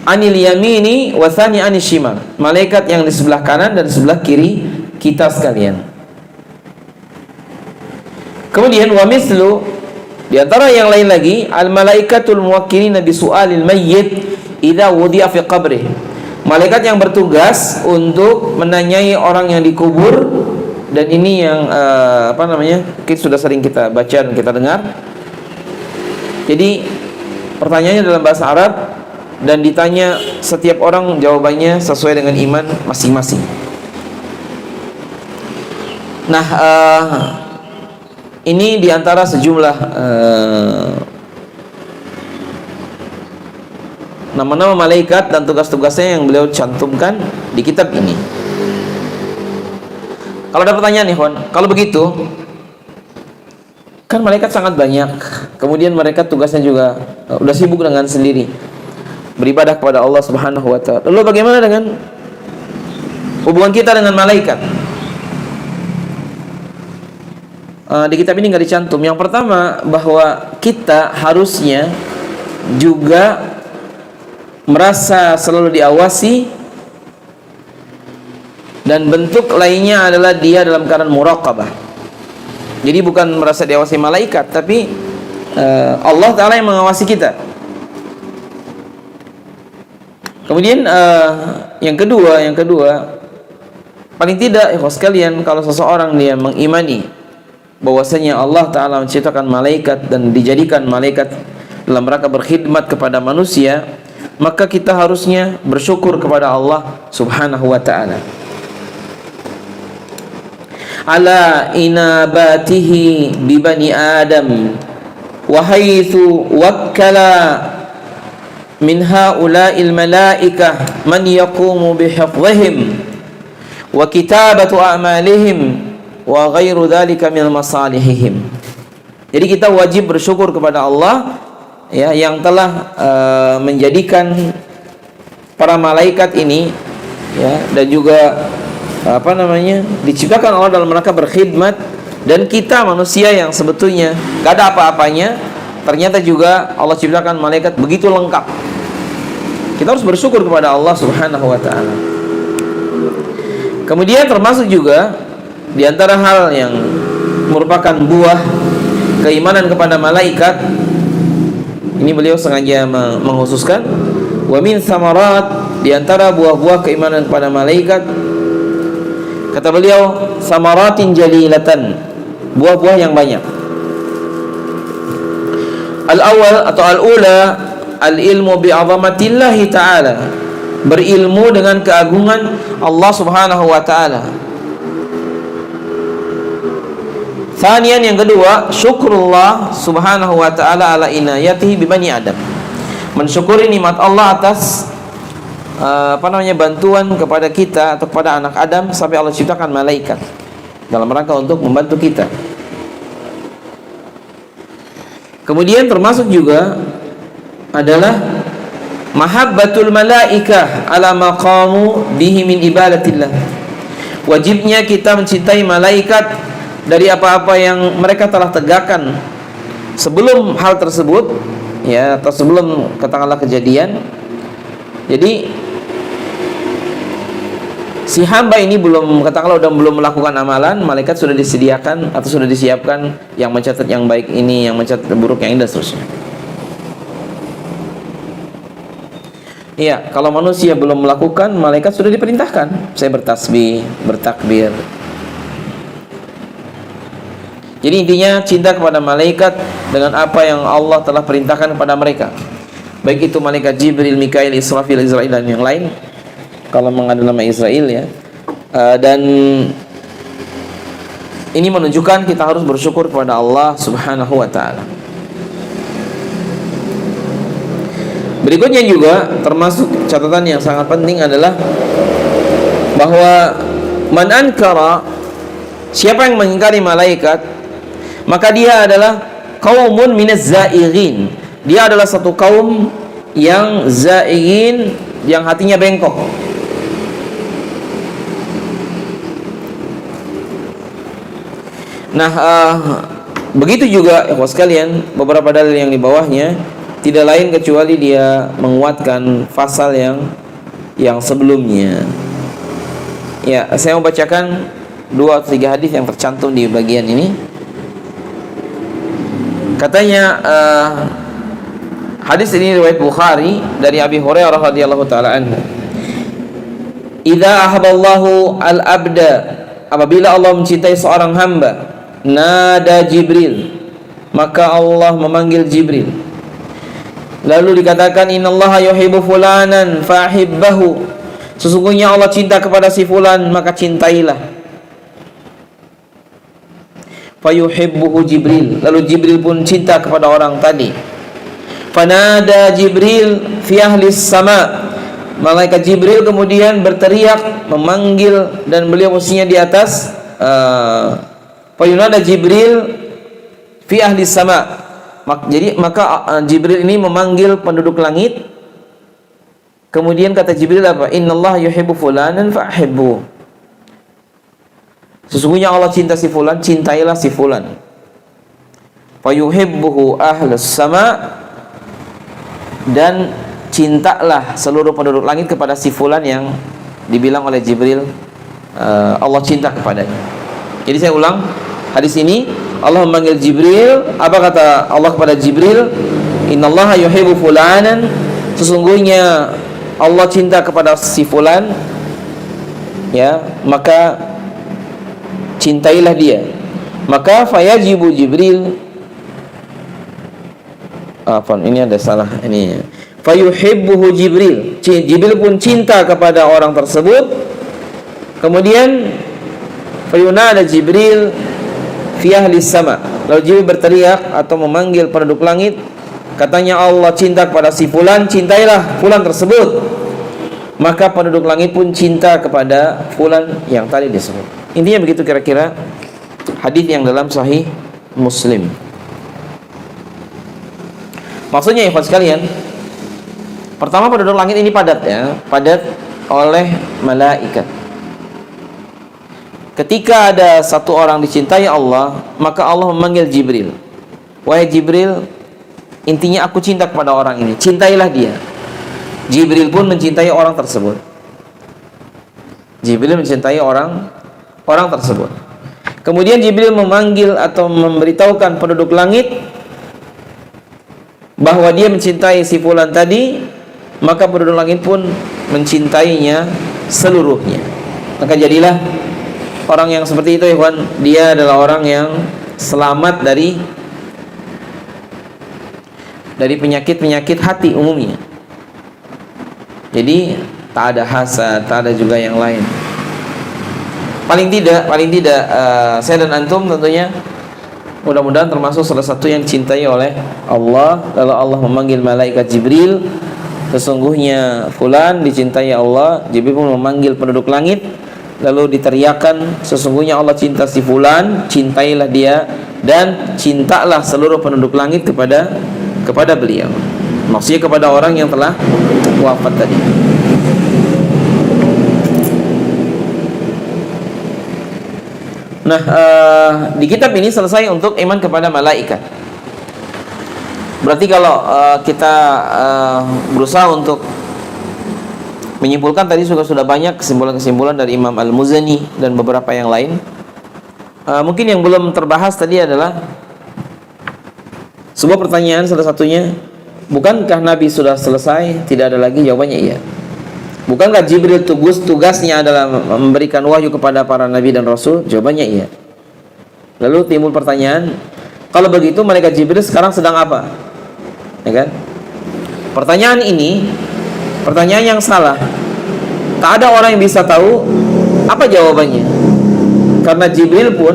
anil yamini wa tsani anil shimal, malaikat yang di sebelah kanan dan sebelah kiri kita sekalian. Kemudian wa mislu, di antara yang lain lagi, al malaikatul muwakkilina bi su'alil mayyit idza wudi'a fi qabrih, malaikat yang bertugas untuk menanyai orang yang dikubur. Dan ini yang kita sudah sering kita baca dan kita dengar. Jadi pertanyaannya dalam bahasa Arab, dan ditanya setiap orang jawabannya sesuai dengan iman masing-masing. Nah, ini diantara sejumlah nama-nama malaikat dan tugas-tugasnya yang beliau cantumkan di kitab ini. Kalau ada pertanyaan nih, Hon, kalau begitu kan malaikat sangat banyak, kemudian mereka tugasnya juga udah sibuk dengan sendiri beribadah kepada Allah Subhanahu wa ta'ala. Lalu bagaimana dengan hubungan kita dengan malaikat? Di kitab ini nggak dicantum. Yang pertama, bahwa kita harusnya juga merasa selalu diawasi, dan bentuk lainnya adalah dia dalam keadaan muraqabah. Jadi bukan merasa diawasi malaikat, tapi Allah Ta'ala yang mengawasi kita. Kemudian yang kedua paling tidak ikhwas sekalian, kalau seseorang dia mengimani bahwasanya Allah Ta'ala menciptakan malaikat dan dijadikan malaikat dalam rangka berkhidmat kepada manusia, maka kita harusnya bersyukur kepada Allah Subhanahu wa Ta'ala ala inabatihi bi bani Adam wa haitsu wakkala min haula'il malaikah man yaqumu bihifdhihim wa kitabatu a'malihim wa ghairu dzalika min masalihihim. Jadi kita wajib bersyukur kepada Allah ya yang telah menjadikan para malaikat ini ya, dan juga diciptakan Allah dalam rangka berkhidmat, dan kita manusia yang sebetulnya gak ada apa-apanya, ternyata juga Allah ciptakan malaikat begitu lengkap. Kita harus bersyukur kepada Allah Subhanahu wa Ta'ala. Kemudian termasuk juga di antara hal yang merupakan buah keimanan kepada malaikat, ini beliau sengaja menghususkan, wa min samarat, di antara buah-buah keimanan kepada malaikat, kata beliau, samaratin jalilatan, buah-buah yang banyak. Al-awwal atau al-ula, al-ilmu bi'azamatillahi ta'ala, berilmu dengan keagungan Allah Subhanahu wa Ta'ala. Thanian, yang kedua, syukrullah Subhanahu wa Ta'ala ala inayatihi bi bani Adam, mensyukuri nikmat Allah atas bantuan kepada kita atau kepada anak Adam sampai Allah ciptakan malaikat dalam rangka untuk membantu kita. Kemudian termasuk juga adalah mahabbatul malaikah ala maqamu bihi min ibadatillah, wajibnya kita mencintai malaikat dari apa-apa yang mereka telah tegakkan sebelum hal tersebut ya, atau sebelum katakanlah kejadian. Jadi si hamba ini belum melakukan amalan, malaikat sudah disediakan atau sudah disiapkan yang mencatat yang baik ini, yang mencatat buruk yang ini, dan seterusnya. Iya, kalau manusia belum melakukan, malaikat sudah diperintahkan. Saya bertasbih, bertakbir. Jadi intinya cinta kepada malaikat dengan apa yang Allah telah perintahkan kepada mereka, baik itu malaikat Jibril, Mikail, Israfil, Israil, dan yang lain, kalau mengandung nama Israel ya. Dan ini menunjukkan kita harus bersyukur kepada Allah Subhanahu wa Ta'ala. Berikutnya juga termasuk catatan yang sangat penting adalah bahwa man ankara, siapa yang mengingkari malaikat, maka dia adalah qaumun minaz zaighin, dia adalah satu kaum yang zaighin, yang hatinya bengkok. Nah, begitu juga ikhwas sekalian, beberapa dalil yang di bawahnya tidak lain kecuali dia menguatkan pasal yang sebelumnya. Ya, saya mau bacakan 2 atau 3 hadis yang tercantum di bagian ini. Katanya hadis ini riwayat Bukhari dari Abi Hurairah radhiyallahu taala anhu. Idza ahabballahu al-abda, apabila Allah mencintai seorang hamba, nada Jibril, maka Allah memanggil Jibril. Lalu dikatakan, innallaha yuhibbu fulanan fahibbahu, sesungguhnya Allah cinta kepada si fulan, maka cintailah. Fayuhibbuhu Jibril, lalu Jibril pun cinta kepada orang tadi. Fanada Jibril fi ahlis sama, malaikat Jibril kemudian berteriak memanggil, dan beliau posisinya di atas. Fayunada Jibril fi ahlis sama, maka Jibril ini memanggil penduduk langit. Kemudian kata Jibril apa? Innallaha yuhibbu fulanan fa'hibbu, sesungguhnya Allah cinta si fulan, cintailah si fulan. Fayuhibbuhu ahlus sama, dan cintalah seluruh penduduk langit kepada si fulan yang dibilang oleh Jibril Allah cinta kepadanya. Jadi saya ulang hadis ini, Allah memanggil Jibril. Apa kata Allah kepada Jibril? Innallaha yuhibbu fulanan, sesungguhnya Allah cinta kepada si fulan, ya, maka cintailah dia. Maka fayajibu Jibril, ini ada salah ini. Fayuhibbuhu Jibril. Jibril pun cinta kepada orang tersebut. Kemudian fayunada Jibril fi ahli sama. Lalu Jibril berteriak atau memanggil penduduk langit, katanya Allah cinta kepada si fulan, cintailah fulan tersebut. Maka penduduk langit pun cinta kepada fulan yang tadi disebut. Intinya begitu kira-kira hadis yang dalam Sahih Muslim. Maksudnya ikhwan sekalian, pertama penduduk langit ini padat, ya, padat oleh malaikat. Ketika ada satu orang dicintai Allah, maka Allah memanggil Jibril. Wahai Jibril, intinya aku cinta kepada orang ini, cintailah dia. Jibril pun mencintai orang tersebut. Jibril mencintai orang tersebut. Kemudian Jibril memanggil atau memberitahukan penduduk langit bahwa dia mencintai si fulan tadi, maka penduduk langit pun mencintainya seluruhnya. Maka jadilah orang yang seperti itu, ikhwan, dia adalah orang yang selamat dari penyakit-penyakit hati umumnya. Jadi tak ada hasad, tak ada juga yang lain. Paling tidak saya dan antum tentunya mudah-mudahan termasuk salah satu yang cintai oleh Allah. Lalu Allah memanggil malaikat Jibril, sesungguhnya fulan dicintai Allah. Jibril pun memanggil penduduk langit, lalu diteriakan, sesungguhnya Allah cinta si fulan, cintailah dia, dan cintalah seluruh penduduk langit kepada beliau. Maksudnya kepada orang yang telah wafat tadi. Nah, di kitab ini selesai untuk iman kepada malaikat. Berarti kalau kita berusaha untuk menyimpulkan, tadi sudah banyak kesimpulan-kesimpulan dari Imam Al-Muzani dan beberapa yang lain. Mungkin yang belum terbahas tadi adalah sebuah pertanyaan, salah satunya, bukankah Nabi sudah selesai, tidak ada lagi? Jawabannya iya. Bukankah Jibril tugasnya adalah memberikan wahyu kepada para nabi dan rasul? Jawabannya iya. Lalu timbul pertanyaan, kalau begitu malaikat Jibril sekarang sedang apa? Ya kan? Pertanyaan ini pertanyaan yang salah. Tak ada orang yang bisa tahu apa jawabannya, karena Jibril pun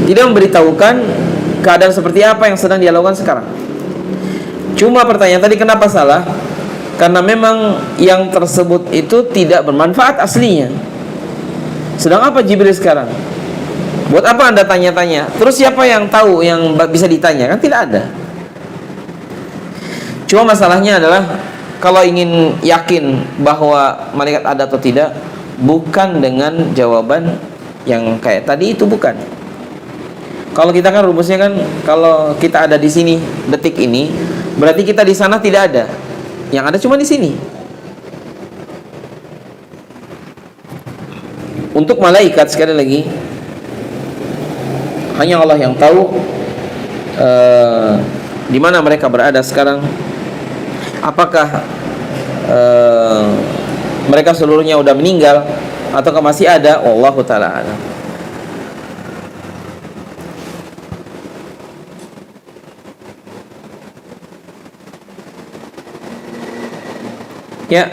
tidak memberitahukan keadaan seperti apa yang sedang dia lakukan sekarang. Cuma pertanyaan tadi kenapa salah? Karena memang yang tersebut itu tidak bermanfaat aslinya. Sedang apa Jibril sekarang? Buat apa Anda tanya-tanya? Terus siapa yang tahu, yang bisa ditanya? Kan tidak ada. Cuma masalahnya adalah kalau ingin yakin bahwa malaikat ada atau tidak, bukan dengan jawaban yang kayak tadi itu, bukan. Kalau kita kan rumusnya kan, kalau kita ada di sini detik ini, berarti kita di sana tidak ada. Yang ada cuma di sini. Untuk malaikat, sekali lagi, hanya Allah yang tahu di mana mereka berada sekarang. Apakah mereka seluruhnya sudah meninggal ataukah masih ada? Wallahu ta'ala a'lam. Ya,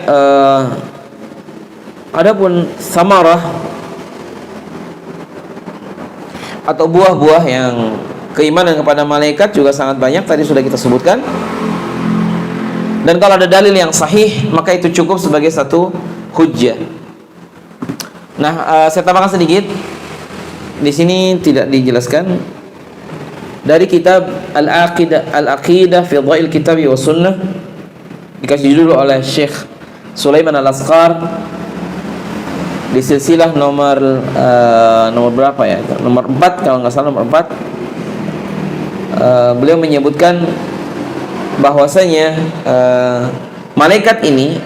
adapun samarah atau buah-buah yang keimanan kepada malaikat juga sangat banyak, tadi sudah kita sebutkan. Dan kalau ada dalil yang sahih, maka itu cukup sebagai satu hujjah. Nah, saya tambahkan sedikit. Di sini tidak dijelaskan. Dari kitab Al-Aqidah fi Dhail Kitab wa Sunnah, dikasih judul oleh Syekh Sulaiman Al-Asqar di silsilah nomor berapa ya? Nomor 4 kalau nggak salah, nomor 4. Beliau menyebutkan bahwasanya malaikat ini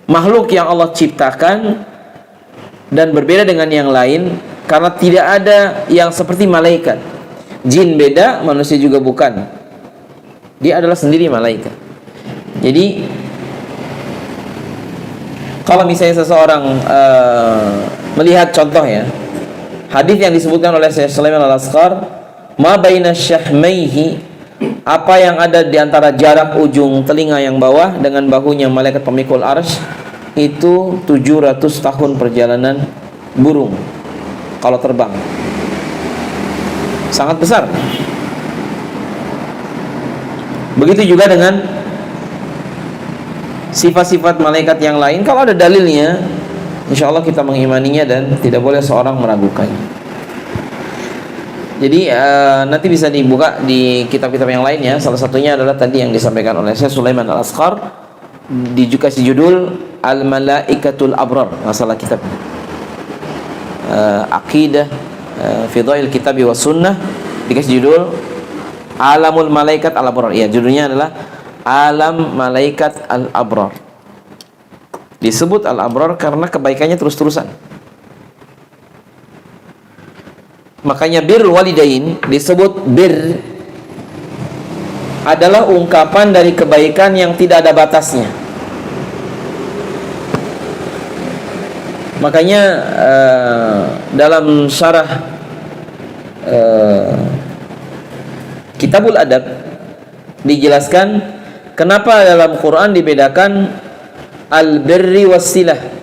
makhluk yang Allah ciptakan dan berbeda dengan yang lain karena tidak ada yang seperti malaikat. Jin beda, manusia juga bukan. Dia adalah sendiri malaikat. Jadi kalau misalnya seseorang melihat contoh ya, hadis yang disebutkan oleh Syekh Sulaiman Al-Asqar, ma baina syahmaihi, apa yang ada di antara jarak ujung telinga yang bawah dengan bahunya malaikat pemikul arsy, itu 700 tahun perjalanan burung kalau terbang. Sangat besar. Begitu juga dengan sifat-sifat malaikat yang lain. Kalau ada dalilnya, insya Allah kita mengimaninya dan tidak boleh seorang meragukannya. Jadi nanti bisa dibuka di kitab-kitab yang lainnya. Salah satunya adalah tadi yang disampaikan oleh Syekh Sulaiman Al-Asqar, dikasih judul Al-Malaikatul Abrar, masalah kitab Aqidah Fidhail Kitabi wa Sunnah, dikasih judul Alamul Malaikat Al-Abrar. Ya, judulnya adalah Alam Malaikat Al-Abrar. Disebut Al-Abrar karena kebaikannya terus-terusan. Makanya birrul walidain disebut bir, adalah ungkapan dari kebaikan yang tidak ada batasnya. Makanya dalam syarah Kitabul Adab dijelaskan kenapa dalam Quran dibedakan al-birri was-silah.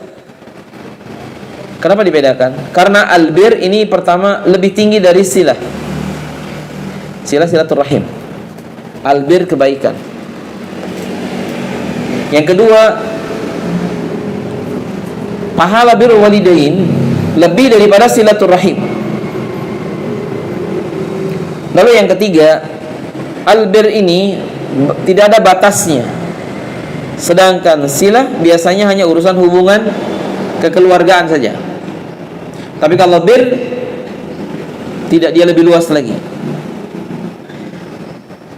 Kenapa dibedakan? Karena al-bir ini pertama lebih tinggi dari silah. Silah silaturahim. Al-bir kebaikan. Yang kedua, pahala birrul walidain lebih daripada silaturahim. Lalu yang ketiga, al-bir ini tidak ada batasnya. Sedangkan silah biasanya hanya urusan hubungan kekeluargaan saja. Tapi kalau bir, tidak, dia lebih luas lagi.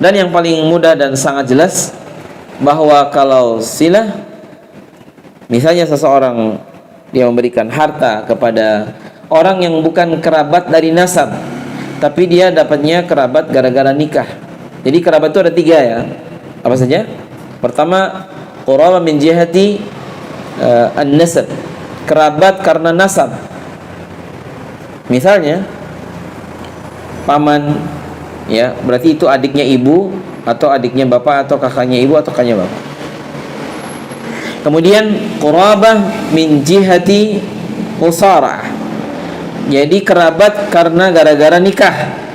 Dan yang paling mudah dan sangat jelas bahwa kalau silah, misalnya seseorang dia memberikan harta kepada orang yang bukan kerabat dari nasab, tapi dia dapatnya kerabat gara-gara nikah. Jadi kerabat itu ada 3 ya. Apa saja? Pertama, quraba min jihati an-nasab, kerabat karena nasab. Misalnya paman, ya, berarti itu adiknya ibu atau adiknya bapak atau kakaknya ibu atau kakaknya bapak. Kemudian qurabah min jihati usarah, jadi kerabat karena gara-gara nikah.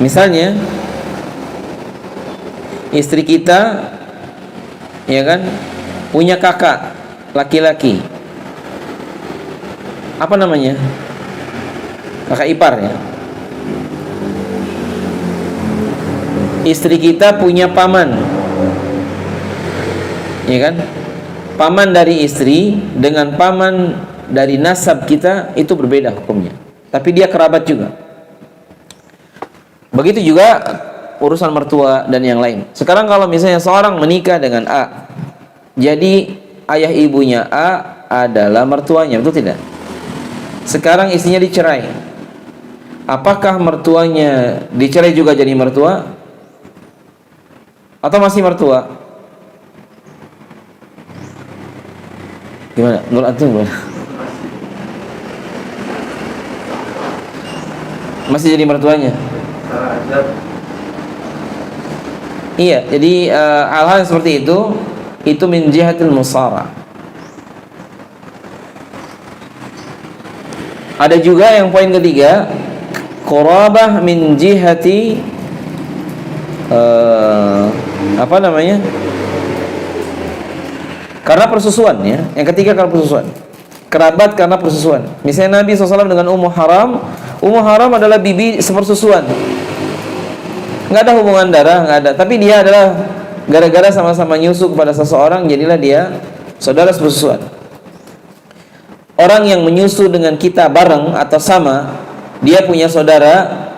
Misalnya istri kita, ya kan, punya kakak laki-laki, apa namanya, kakak ipar ya. Istri kita punya paman, ya kan, paman dari istri dengan paman dari nasab kita itu berbeda hukumnya, tapi dia kerabat juga. Begitu juga urusan mertua dan yang lain. Sekarang kalau misalnya seorang menikah dengan A, jadi ayah ibunya A adalah mertuanya, betul tidak? Sekarang istrinya dicerai, apakah mertuanya dicerai juga jadi mertua atau masih mertua? Gimana? Menurut antum gimana? Masih jadi mertuanya? Iya, jadi hal-hal seperti itu min jihatil musara. Ada juga yang poin ketiga, qurabah min jihati apa namanya? Karena persusuan ya. Yang ketiga karena persusuan. Kerabat karena persusuan. Misalnya Nabi SAW dengan Ummu Haram. Ummu Haram adalah bibi sepersusuan. Nggak ada hubungan darah, nggak ada. Tapi dia adalah gara-gara sama-sama nyusu kepada seseorang, jadilah dia saudara sepersusuan. Orang yang menyusu dengan kita bareng atau sama, dia punya saudara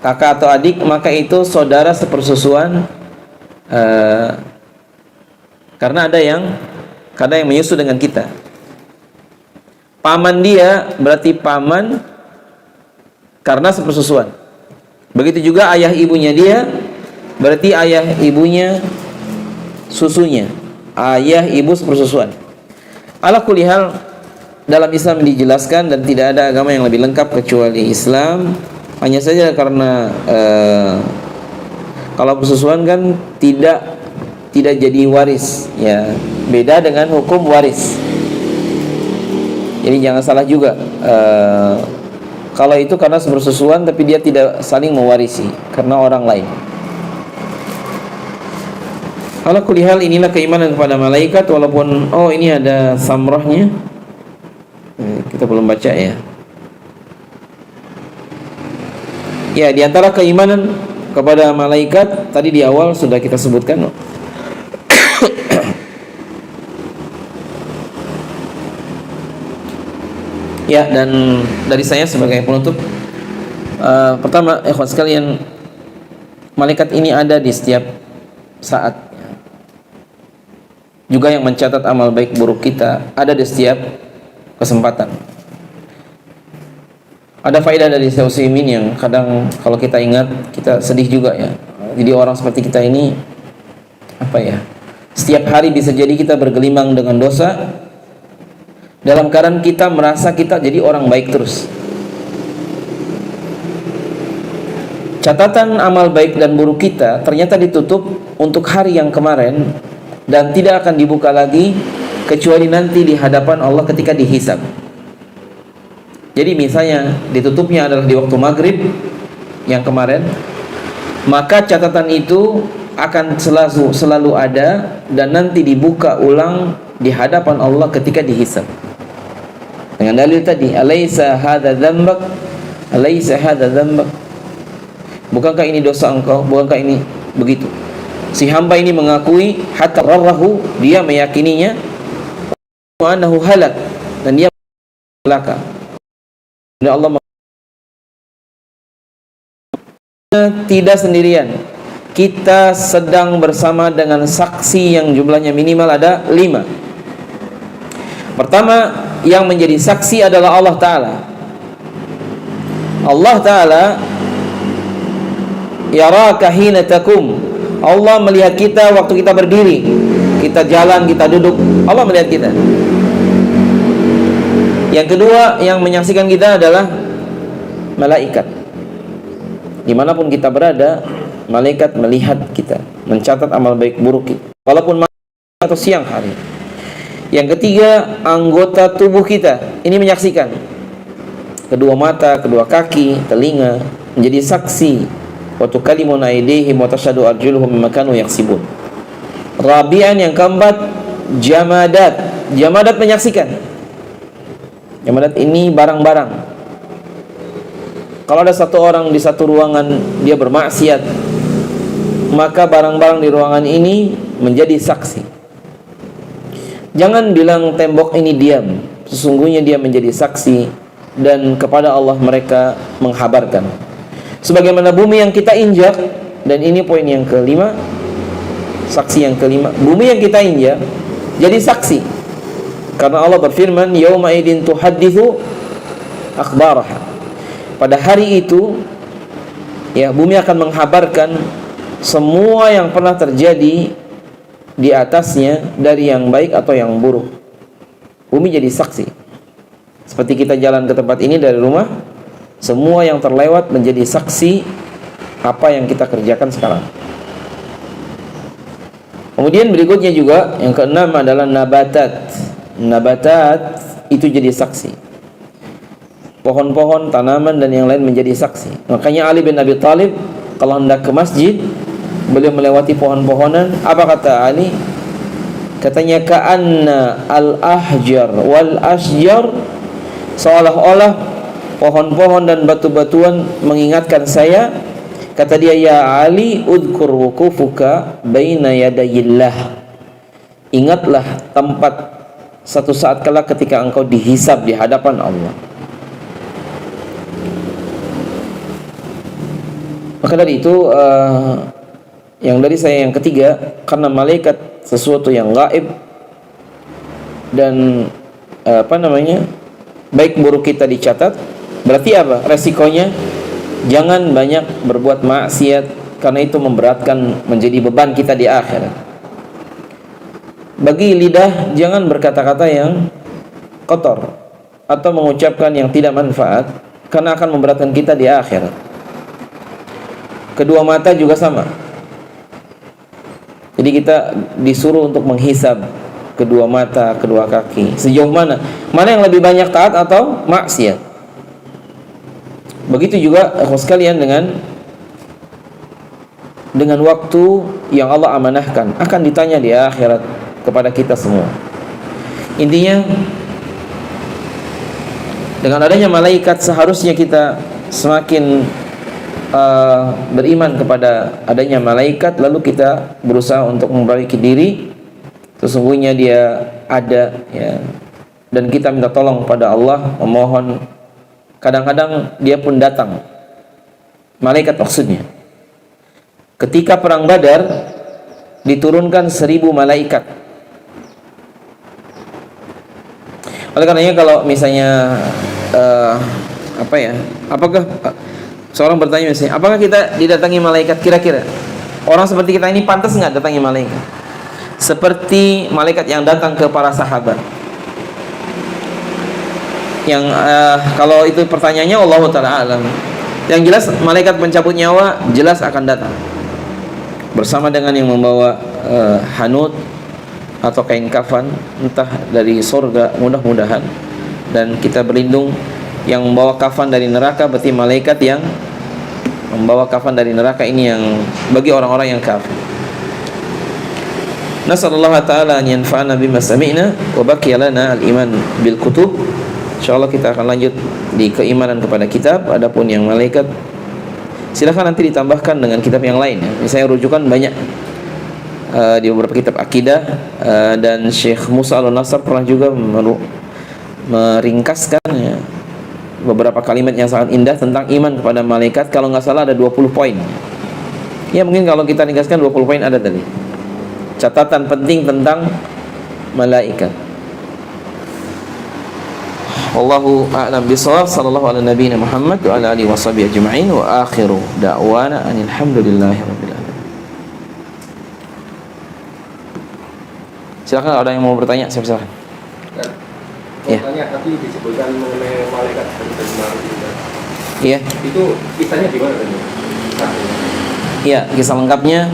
kakak atau adik, maka itu saudara sepersusuan. Karena ada yang menyusu dengan kita. Paman dia berarti paman karena sepersusuan. Begitu juga ayah ibunya dia berarti ayah ibunya susunya, ayah ibu sepersusuan. Ala kulli hal, dalam Islam dijelaskan dan tidak ada agama yang lebih lengkap kecuali Islam. Hanya saja karena kalau persusuan kan tidak jadi waris, ya beda dengan hukum waris. Jadi jangan salah juga, kalau itu karena sepersusuan tapi dia tidak saling mewarisi karena orang lain. Ala kulli hal, inilah keimanan kepada malaikat. Walaupun ini ada samrahnya, kita belum baca ya. Ya, di antara keimanan kepada malaikat tadi di awal sudah kita sebutkan. Ya, dan dari saya sebagai penutup, pertama, ikhwan sekalian, malaikat ini ada di setiap saat. Juga yang mencatat amal baik buruk kita ada di setiap kesempatan. Ada faedah dari Syekh Utsaimin yang kadang kalau kita ingat kita sedih juga ya. Jadi orang seperti kita ini setiap hari bisa jadi kita bergelimang dengan dosa, dalam keadaan kita merasa kita jadi orang baik terus. Catatan amal baik dan buruk kita ternyata ditutup untuk hari yang kemarin dan tidak akan dibuka lagi kecuali nanti di hadapan Allah ketika dihisab. Jadi misalnya ditutupnya adalah di waktu maghrib yang kemarin, maka catatan itu akan selalu ada dan nanti dibuka ulang di hadapan Allah ketika dihisab. Dengan dalil tadi, alaysa hadza dzambak, alaysa hadza dzambak, bukankah ini dosa engkau, bukankah ini begitu. Si hamba ini mengakui, hatta rarrahu, dia meyakininya, wa annahu halak, dan dia celaka. Dan Allah tidak sendirian. Kita sedang bersama dengan saksi yang jumlahnya minimal ada 5. Pertama, yang menjadi saksi adalah Allah Ta'ala. Allah Ta'ala yaraka hina takum. Allah melihat kita waktu kita berdiri, kita jalan, kita duduk, Allah melihat kita. Yang kedua, yang menyaksikan kita adalah malaikat. Dimanapun kita berada, malaikat melihat kita, mencatat amal baik buruk kita, walaupun malam atau siang hari. Yang ketiga, anggota tubuh kita ini menyaksikan. Kedua mata, kedua kaki, telinga menjadi saksi. Wa tukallimun aydihim wa tashhadu arjuluhum bima kanu yaksibun. Rabi'an, yang keempat, jamadat. Jamadat menyaksikan. Jamadat ini barang-barang. Kalau ada satu orang di satu ruangan dia bermaksiat, maka barang-barang di ruangan ini menjadi saksi. Jangan bilang tembok ini diam, sesungguhnya dia menjadi saksi, dan kepada Allah mereka menghabarkan. Sebagaimana bumi yang kita injak, dan ini poin yang kelima, saksi yang kelima, bumi yang kita injak jadi saksi. Karena Allah berfirman, yauma idin tuhadditsu akhbaraha. Pada hari itu, ya, bumi akan menghabarkan semua yang pernah terjadi di atasnya dari yang baik atau yang buruk. Bumi jadi saksi. Seperti kita jalan ke tempat ini dari rumah, semua yang terlewat menjadi saksi apa yang kita kerjakan sekarang. Kemudian berikutnya juga yang keenam adalah nabatat. Nabatat itu jadi saksi. Pohon-pohon, tanaman dan yang lain menjadi saksi. Makanya Ali bin Abi Thalib kalau hendak ke masjid, beliau melewati pohon-pohonan. Apa kata Ali? Katanya, ka'anna al-ahjar wal asjar, seolah-olah pohon-pohon dan batu-batuan mengingatkan saya. Kata dia, ya Ali, udhkur wukufuka baina yadayillah. Ingatlah tempat satu saat kelak ketika engkau dihisab di hadapan Allah. Maka dari itu, yang dari saya yang ketiga, karena malaikat sesuatu yang gaib dan baik buruk kita dicatat. Berarti apa resikonya? Jangan banyak berbuat maksiat, karena itu memberatkan, menjadi beban kita di akhirat. Bagi lidah, jangan berkata-kata yang kotor atau mengucapkan yang tidak manfaat, karena akan memberatkan kita di akhirat. Kedua mata juga sama. Jadi kita disuruh untuk menghisab kedua mata, kedua kaki. Sejauh mana? Mana yang lebih banyak taat atau maksiat? Begitu juga sekalian dengan waktu yang Allah amanahkan, akan ditanya di akhirat kepada kita semua. Intinya, dengan adanya malaikat seharusnya kita semakin beriman kepada adanya malaikat, lalu kita berusaha untuk memperbaiki diri. Sesungguhnya dia ada, ya, dan kita minta tolong pada Allah, memohon. Kadang-kadang dia pun datang, malaikat maksudnya. Ketika perang Badar diturunkan 1000 malaikat. Oleh karenanya kalau misalnya apakah seorang bertanya misalnya, apakah kita didatangi malaikat, kira-kira orang seperti kita ini pantas nggak datangi malaikat? Seperti malaikat yang datang ke para sahabat. Yang kalau itu pertanyaannya, Allah Ta'ala alam. Yang jelas malaikat pencabut nyawa jelas akan datang bersama dengan yang membawa hanut atau kain kafan, entah dari surga, mudah-mudahan. Dan kita berlindung, yang membawa kafan dari neraka berarti malaikat yang membawa kafan dari neraka ini yang bagi orang-orang yang kafir. Nasallallahu ta'ala an yanfa'ana bima sami'na wa baqiya lana al-iman bil kutub. Insyaallah kita akan lanjut di keimanan kepada kitab. Adapun yang malaikat, silakan nanti ditambahkan dengan kitab yang lain, ya. Misalnya rujukan banyak di beberapa kitab akidah, dan Syekh Musa Al-Nasr pernah juga meringkaskan, ya, beberapa kalimat yang sangat indah tentang iman kepada malaikat. Kalau nggak salah ada 20 poin. Ya mungkin kalau kita ringkaskan 20 poin ada tadi. Catatan penting tentang malaikat. Wallahu a'lam bishawab. Sallallahu ala nabiyina Muhammad wa ala alihi washabihi ajma'in, wa akhiru da'wana anil hamdulillahi rabbil alamin. Silakan ada yang mau bertanya, silakan. Ya. Tanya, tadi disebutkan mengenai malaikat dan malaikat. Iya. Itu kisahnya di mana tadi? Iya, kisah lengkapnya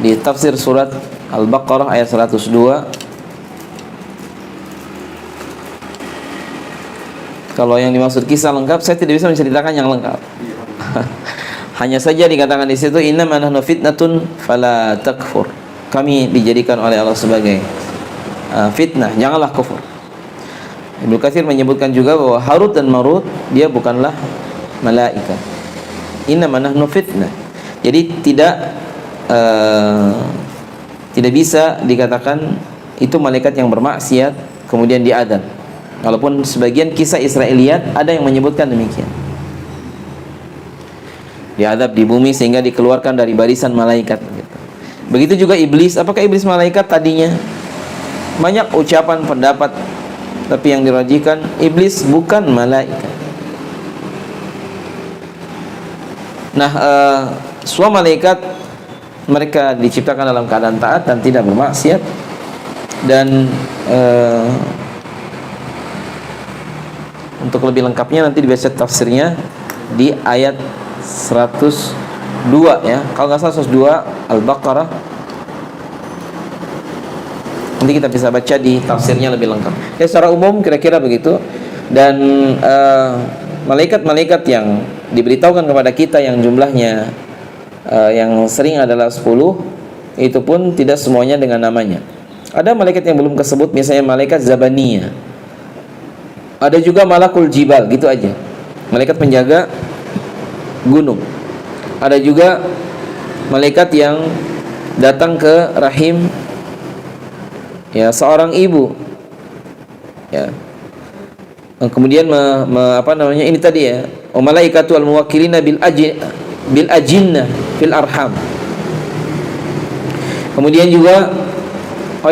di tafsir surat Al-Baqarah ayat 102. Kalau yang dimaksud kisah lengkap, saya tidak bisa menceritakan yang lengkap. Hanya saja dikatakan di situ, innama nahnu fitnatun fala takfur. Kami dijadikan oleh Allah sebagai fitnah, janganlah kufur. Ibnu Katsir menyebutkan juga bahwa Harut dan Marut dia bukanlah malaikat. Innama nahnu fitnah. Jadi tidak bisa dikatakan itu malaikat yang bermaksiat kemudian diadab. Walaupun sebagian kisah Israiliyat ada yang menyebutkan demikian. Diadab di bumi sehingga dikeluarkan dari barisan malaikat. Begitu juga iblis. Apakah iblis malaikat tadinya? Banyak ucapan pendapat, tapi yang dirajikan iblis bukan malaikat. Nah, semua malaikat mereka diciptakan dalam keadaan taat dan tidak bermaksiat. Dan untuk lebih lengkapnya nanti dibaca tafsirnya di ayat 102, ya. Kalau nggak salah 102 Al-Baqarah. Nanti kita bisa baca di tafsirnya lebih lengkap. Ya, secara umum kira-kira begitu. Dan malaikat-malaikat yang diberitahukan kepada kita yang jumlahnya yang sering adalah 10, itu pun tidak semuanya dengan namanya. Ada malaikat yang belum kesebut, misalnya malaikat Zabaniyah. Ada juga Malakul Jibal, gitu aja. Malaikat penjaga gunung. Ada juga malaikat yang datang ke rahim, ya, seorang ibu, ya. Kemudian ini tadi, ya, malaikatul muwakkilina bil ajinna fil arham. Kemudian juga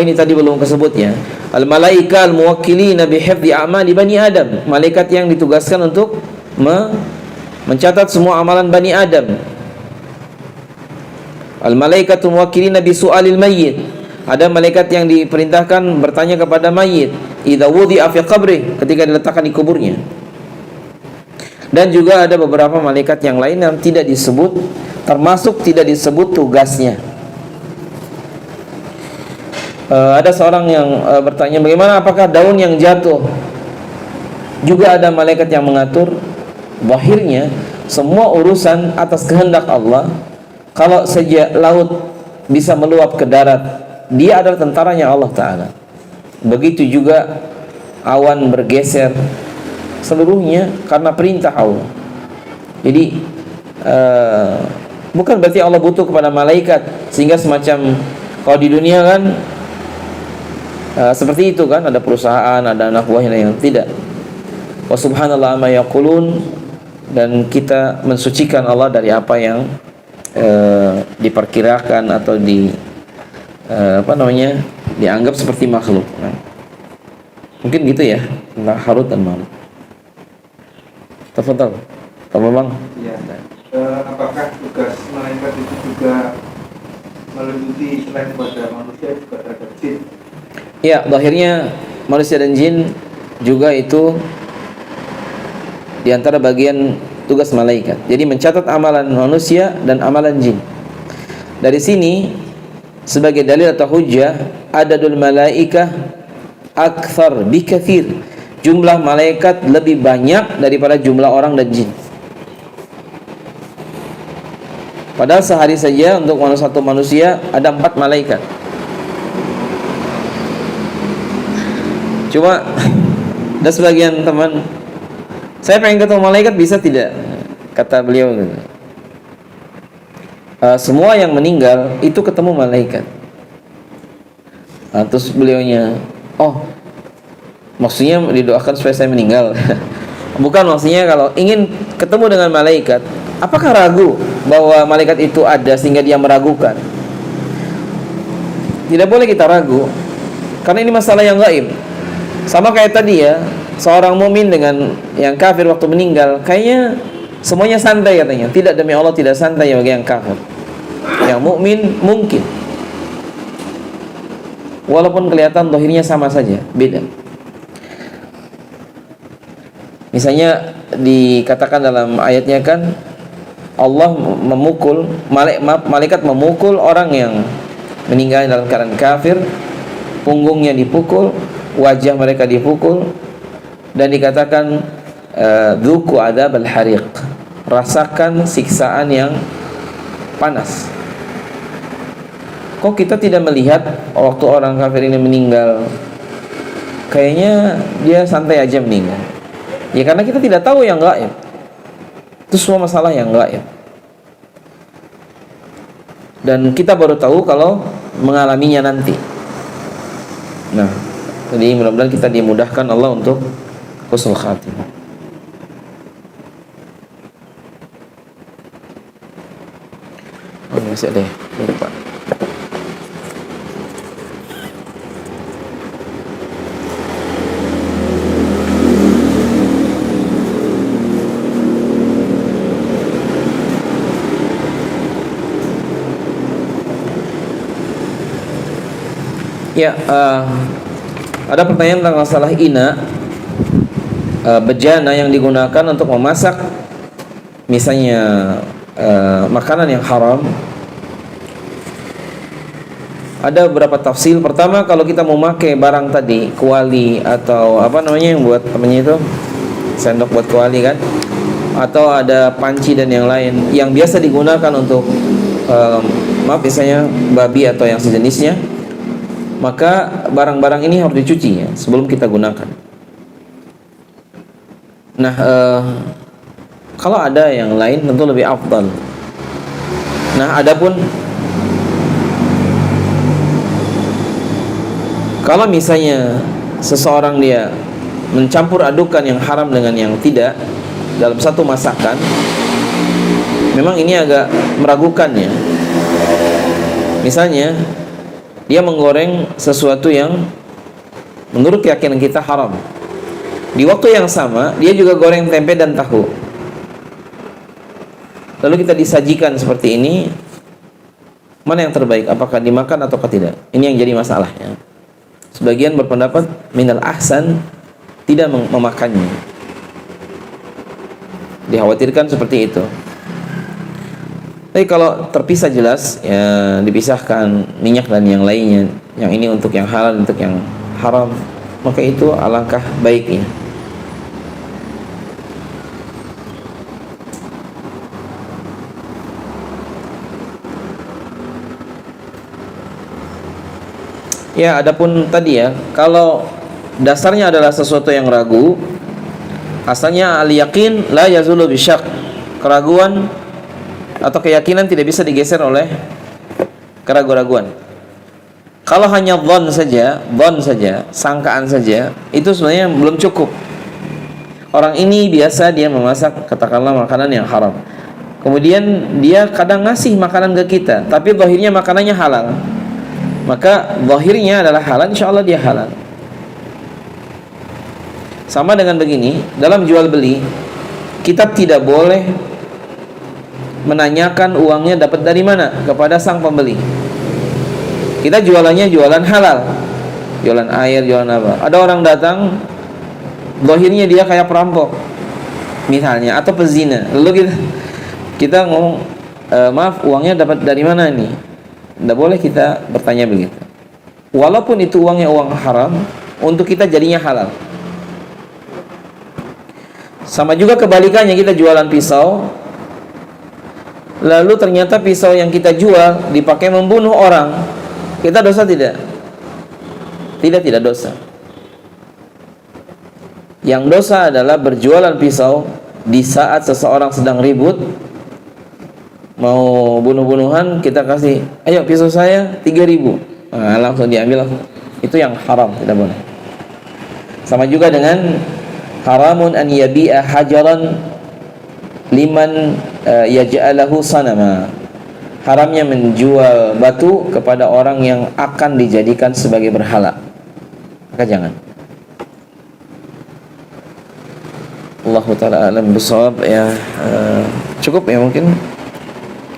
ini tadi belum kesebut, ya, al malaika al muwakkilina bi hifdzi a'mali bani adam, malaikat yang ditugaskan untuk mencatat semua amalan Bani Adam. Al-malaikatu muwakkilina bi su'alil mayyit. Ada malaikat yang diperintahkan bertanya kepada mayit idza wudi'a fi qabri, ketika diletakkan di kuburnya. Dan juga ada beberapa malaikat yang lain yang tidak disebut, termasuk tidak disebut tugasnya. Ada seorang yang bertanya, bagaimana apakah daun yang jatuh juga ada malaikat yang mengatur? Zahirnya semua urusan atas kehendak Allah. Kalau saja laut bisa meluap ke darat, dia adalah tentaranya Allah Ta'ala. Begitu juga awan bergeser, seluruhnya karena perintah Allah. Jadi bukan berarti Allah butuh kepada malaikat, sehingga semacam kalau di dunia kan seperti itu kan, ada perusahaan, ada anak buahnya yang tidak. Wa subhanallah amma yaqulun, dan kita mensucikan Allah dari apa yang diperkirakan atau dianggap seperti makhluk. Nah, mungkin gitu ya tentang Harut dan Marut. Tafadhal, Pak Bambang. Ya. Apakah tugas malaikat itu juga meliputi selain kepada manusia juga terhadap jin? Ya, akhirnya manusia dan jin juga itu di antara bagian tugas malaikat. Jadi mencatat amalan manusia dan amalan jin. Dari sini sebagai dalil atau hujjah, adadul malaikah akthar bikathir. Jumlah malaikat lebih banyak daripada jumlah orang dan jin. Padahal sehari saja untuk satu manusia ada 4 malaikat. Cuma ada sebagian teman, saya pengen ketemu malaikat, bisa tidak? Kata beliau, semua yang meninggal itu ketemu malaikat. Terus beliaunya, oh maksudnya didoakan supaya saya meninggal? Bukan, maksudnya kalau ingin ketemu dengan malaikat, apakah ragu bahwa malaikat itu ada sehingga dia meragukan? Tidak boleh kita ragu, karena ini masalah yang gaib. Sama kayak tadi ya, seorang mukmin dengan yang kafir waktu meninggal, kayaknya semuanya santai katanya. Tidak, demi Allah tidak santai bagi yang kafir. Yang mukmin mungkin, walaupun kelihatan zahirnya sama saja, beda. Misalnya dikatakan dalam ayatnya kan, Allah memukul malaikat memukul orang yang meninggal dalam keadaan kafir, punggungnya dipukul, wajah mereka dipukul, dan dikatakan dzuqu adzabal hariq, rasakan siksaan yang panas. Kok kita tidak melihat waktu orang kafir ini meninggal, kayaknya dia santai aja meninggal? Ya karena kita tidak tahu yang gaib. Itu semua masalah yang gaib, dan kita baru tahu kalau mengalaminya nanti. Nah, jadi mudah-mudahan kita dimudahkan Allah untuk husnul khatimah. Oh, masih ada ya? Lupa. Ya, ada pertanyaan tentang masalah ina, bejana yang digunakan untuk memasak misalnya makanan yang haram. Ada beberapa tafsir. Pertama, kalau kita mau pakai barang tadi, kuali atau apa namanya yang buat itu, sendok buat kuali kan, atau ada panci dan yang lain yang biasa digunakan untuk misalnya babi atau yang sejenisnya, maka barang-barang ini harus dicuci ya sebelum kita gunakan. Nah, kalau ada yang lain tentu lebih afdal. Nah, adapun kalau misalnya seseorang dia mencampur adukan yang haram dengan yang tidak dalam satu masakan, memang ini agak meragukan ya. Misalnya dia menggoreng sesuatu yang menurut keyakinan kita haram, di waktu yang sama dia juga goreng tempe dan tahu, lalu kita disajikan seperti ini, Mana yang terbaik? Apakah dimakan ataukah tidak? Ini yang jadi masalahnya. Sebagian berpendapat minal ahsan tidak memakannya. Dikhawatirkan seperti itu. Tapi kalau terpisah jelas, ya dipisahkan minyak dan yang lainnya. Yang ini untuk yang halal, untuk yang haram, maka itu alangkah baiknya. Ya, adapun tadi ya, kalau dasarnya adalah sesuatu yang ragu, asalnya al-yaqin la yazulu bisyak. Keraguan atau keyakinan tidak bisa digeser oleh keraguan-raguan. Kalau hanya dhon saja, sangkaan saja, itu sebenarnya belum cukup. Orang ini biasa dia memasak katakanlah makanan yang haram. Kemudian dia kadang ngasih makanan ke kita, tapi zahirnya makanannya halal. Maka zahirnya adalah halal, insya Allah dia halal. Sama dengan begini, dalam jual beli kita tidak boleh menanyakan uangnya dapat dari mana kepada sang pembeli. Kita jualannya jualan halal, jualan air, jualan apa. Ada orang datang, zahirnya dia kayak perampok misalnya, atau pezina. Lalu kita ngomong, maaf, uangnya dapat dari mana nih? Tidak boleh kita bertanya begitu. Walaupun itu uangnya uang haram, untuk kita jadinya halal. Sama juga kebalikannya, kita jualan pisau, lalu ternyata pisau yang kita jual dipakai membunuh orang. Kita dosa tidak? Tidak dosa. Yang dosa adalah berjualan pisau di saat seseorang sedang ribut, mau bunuh-bunuhan, kita kasih, ayo pisau saya 3.000, langsung diambil. Itu yang haram, tidak boleh. Sama juga dengan haramun an yabi'a hajaran liman yaj'alahu sanama. Haramnya menjual batu kepada orang yang akan dijadikan sebagai berhala. Maka jangan. Allahu ta'ala alam bisawab. Ya, cukup ya mungkin.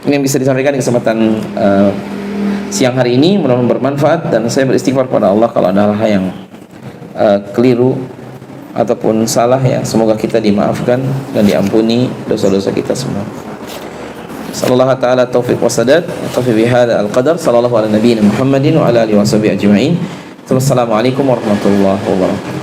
Ini yang bisa disampaikan di kesempatan siang hari ini. Mudah-mudahan bermanfaat, dan saya beristighfar kepada Allah kalau ada hal yang keliru ataupun salah, ya semoga kita dimaafkan dan diampuni dosa-dosa kita semua. Sallallahu ta'ala taufiq wa sadad. Taufiq bihada al-qadar. Sallallahu ala nabiyina Muhammadin wa ala alihi wa sahbihi ajma'in. Wassalamualaikum warahmatullahi wabarakatuh.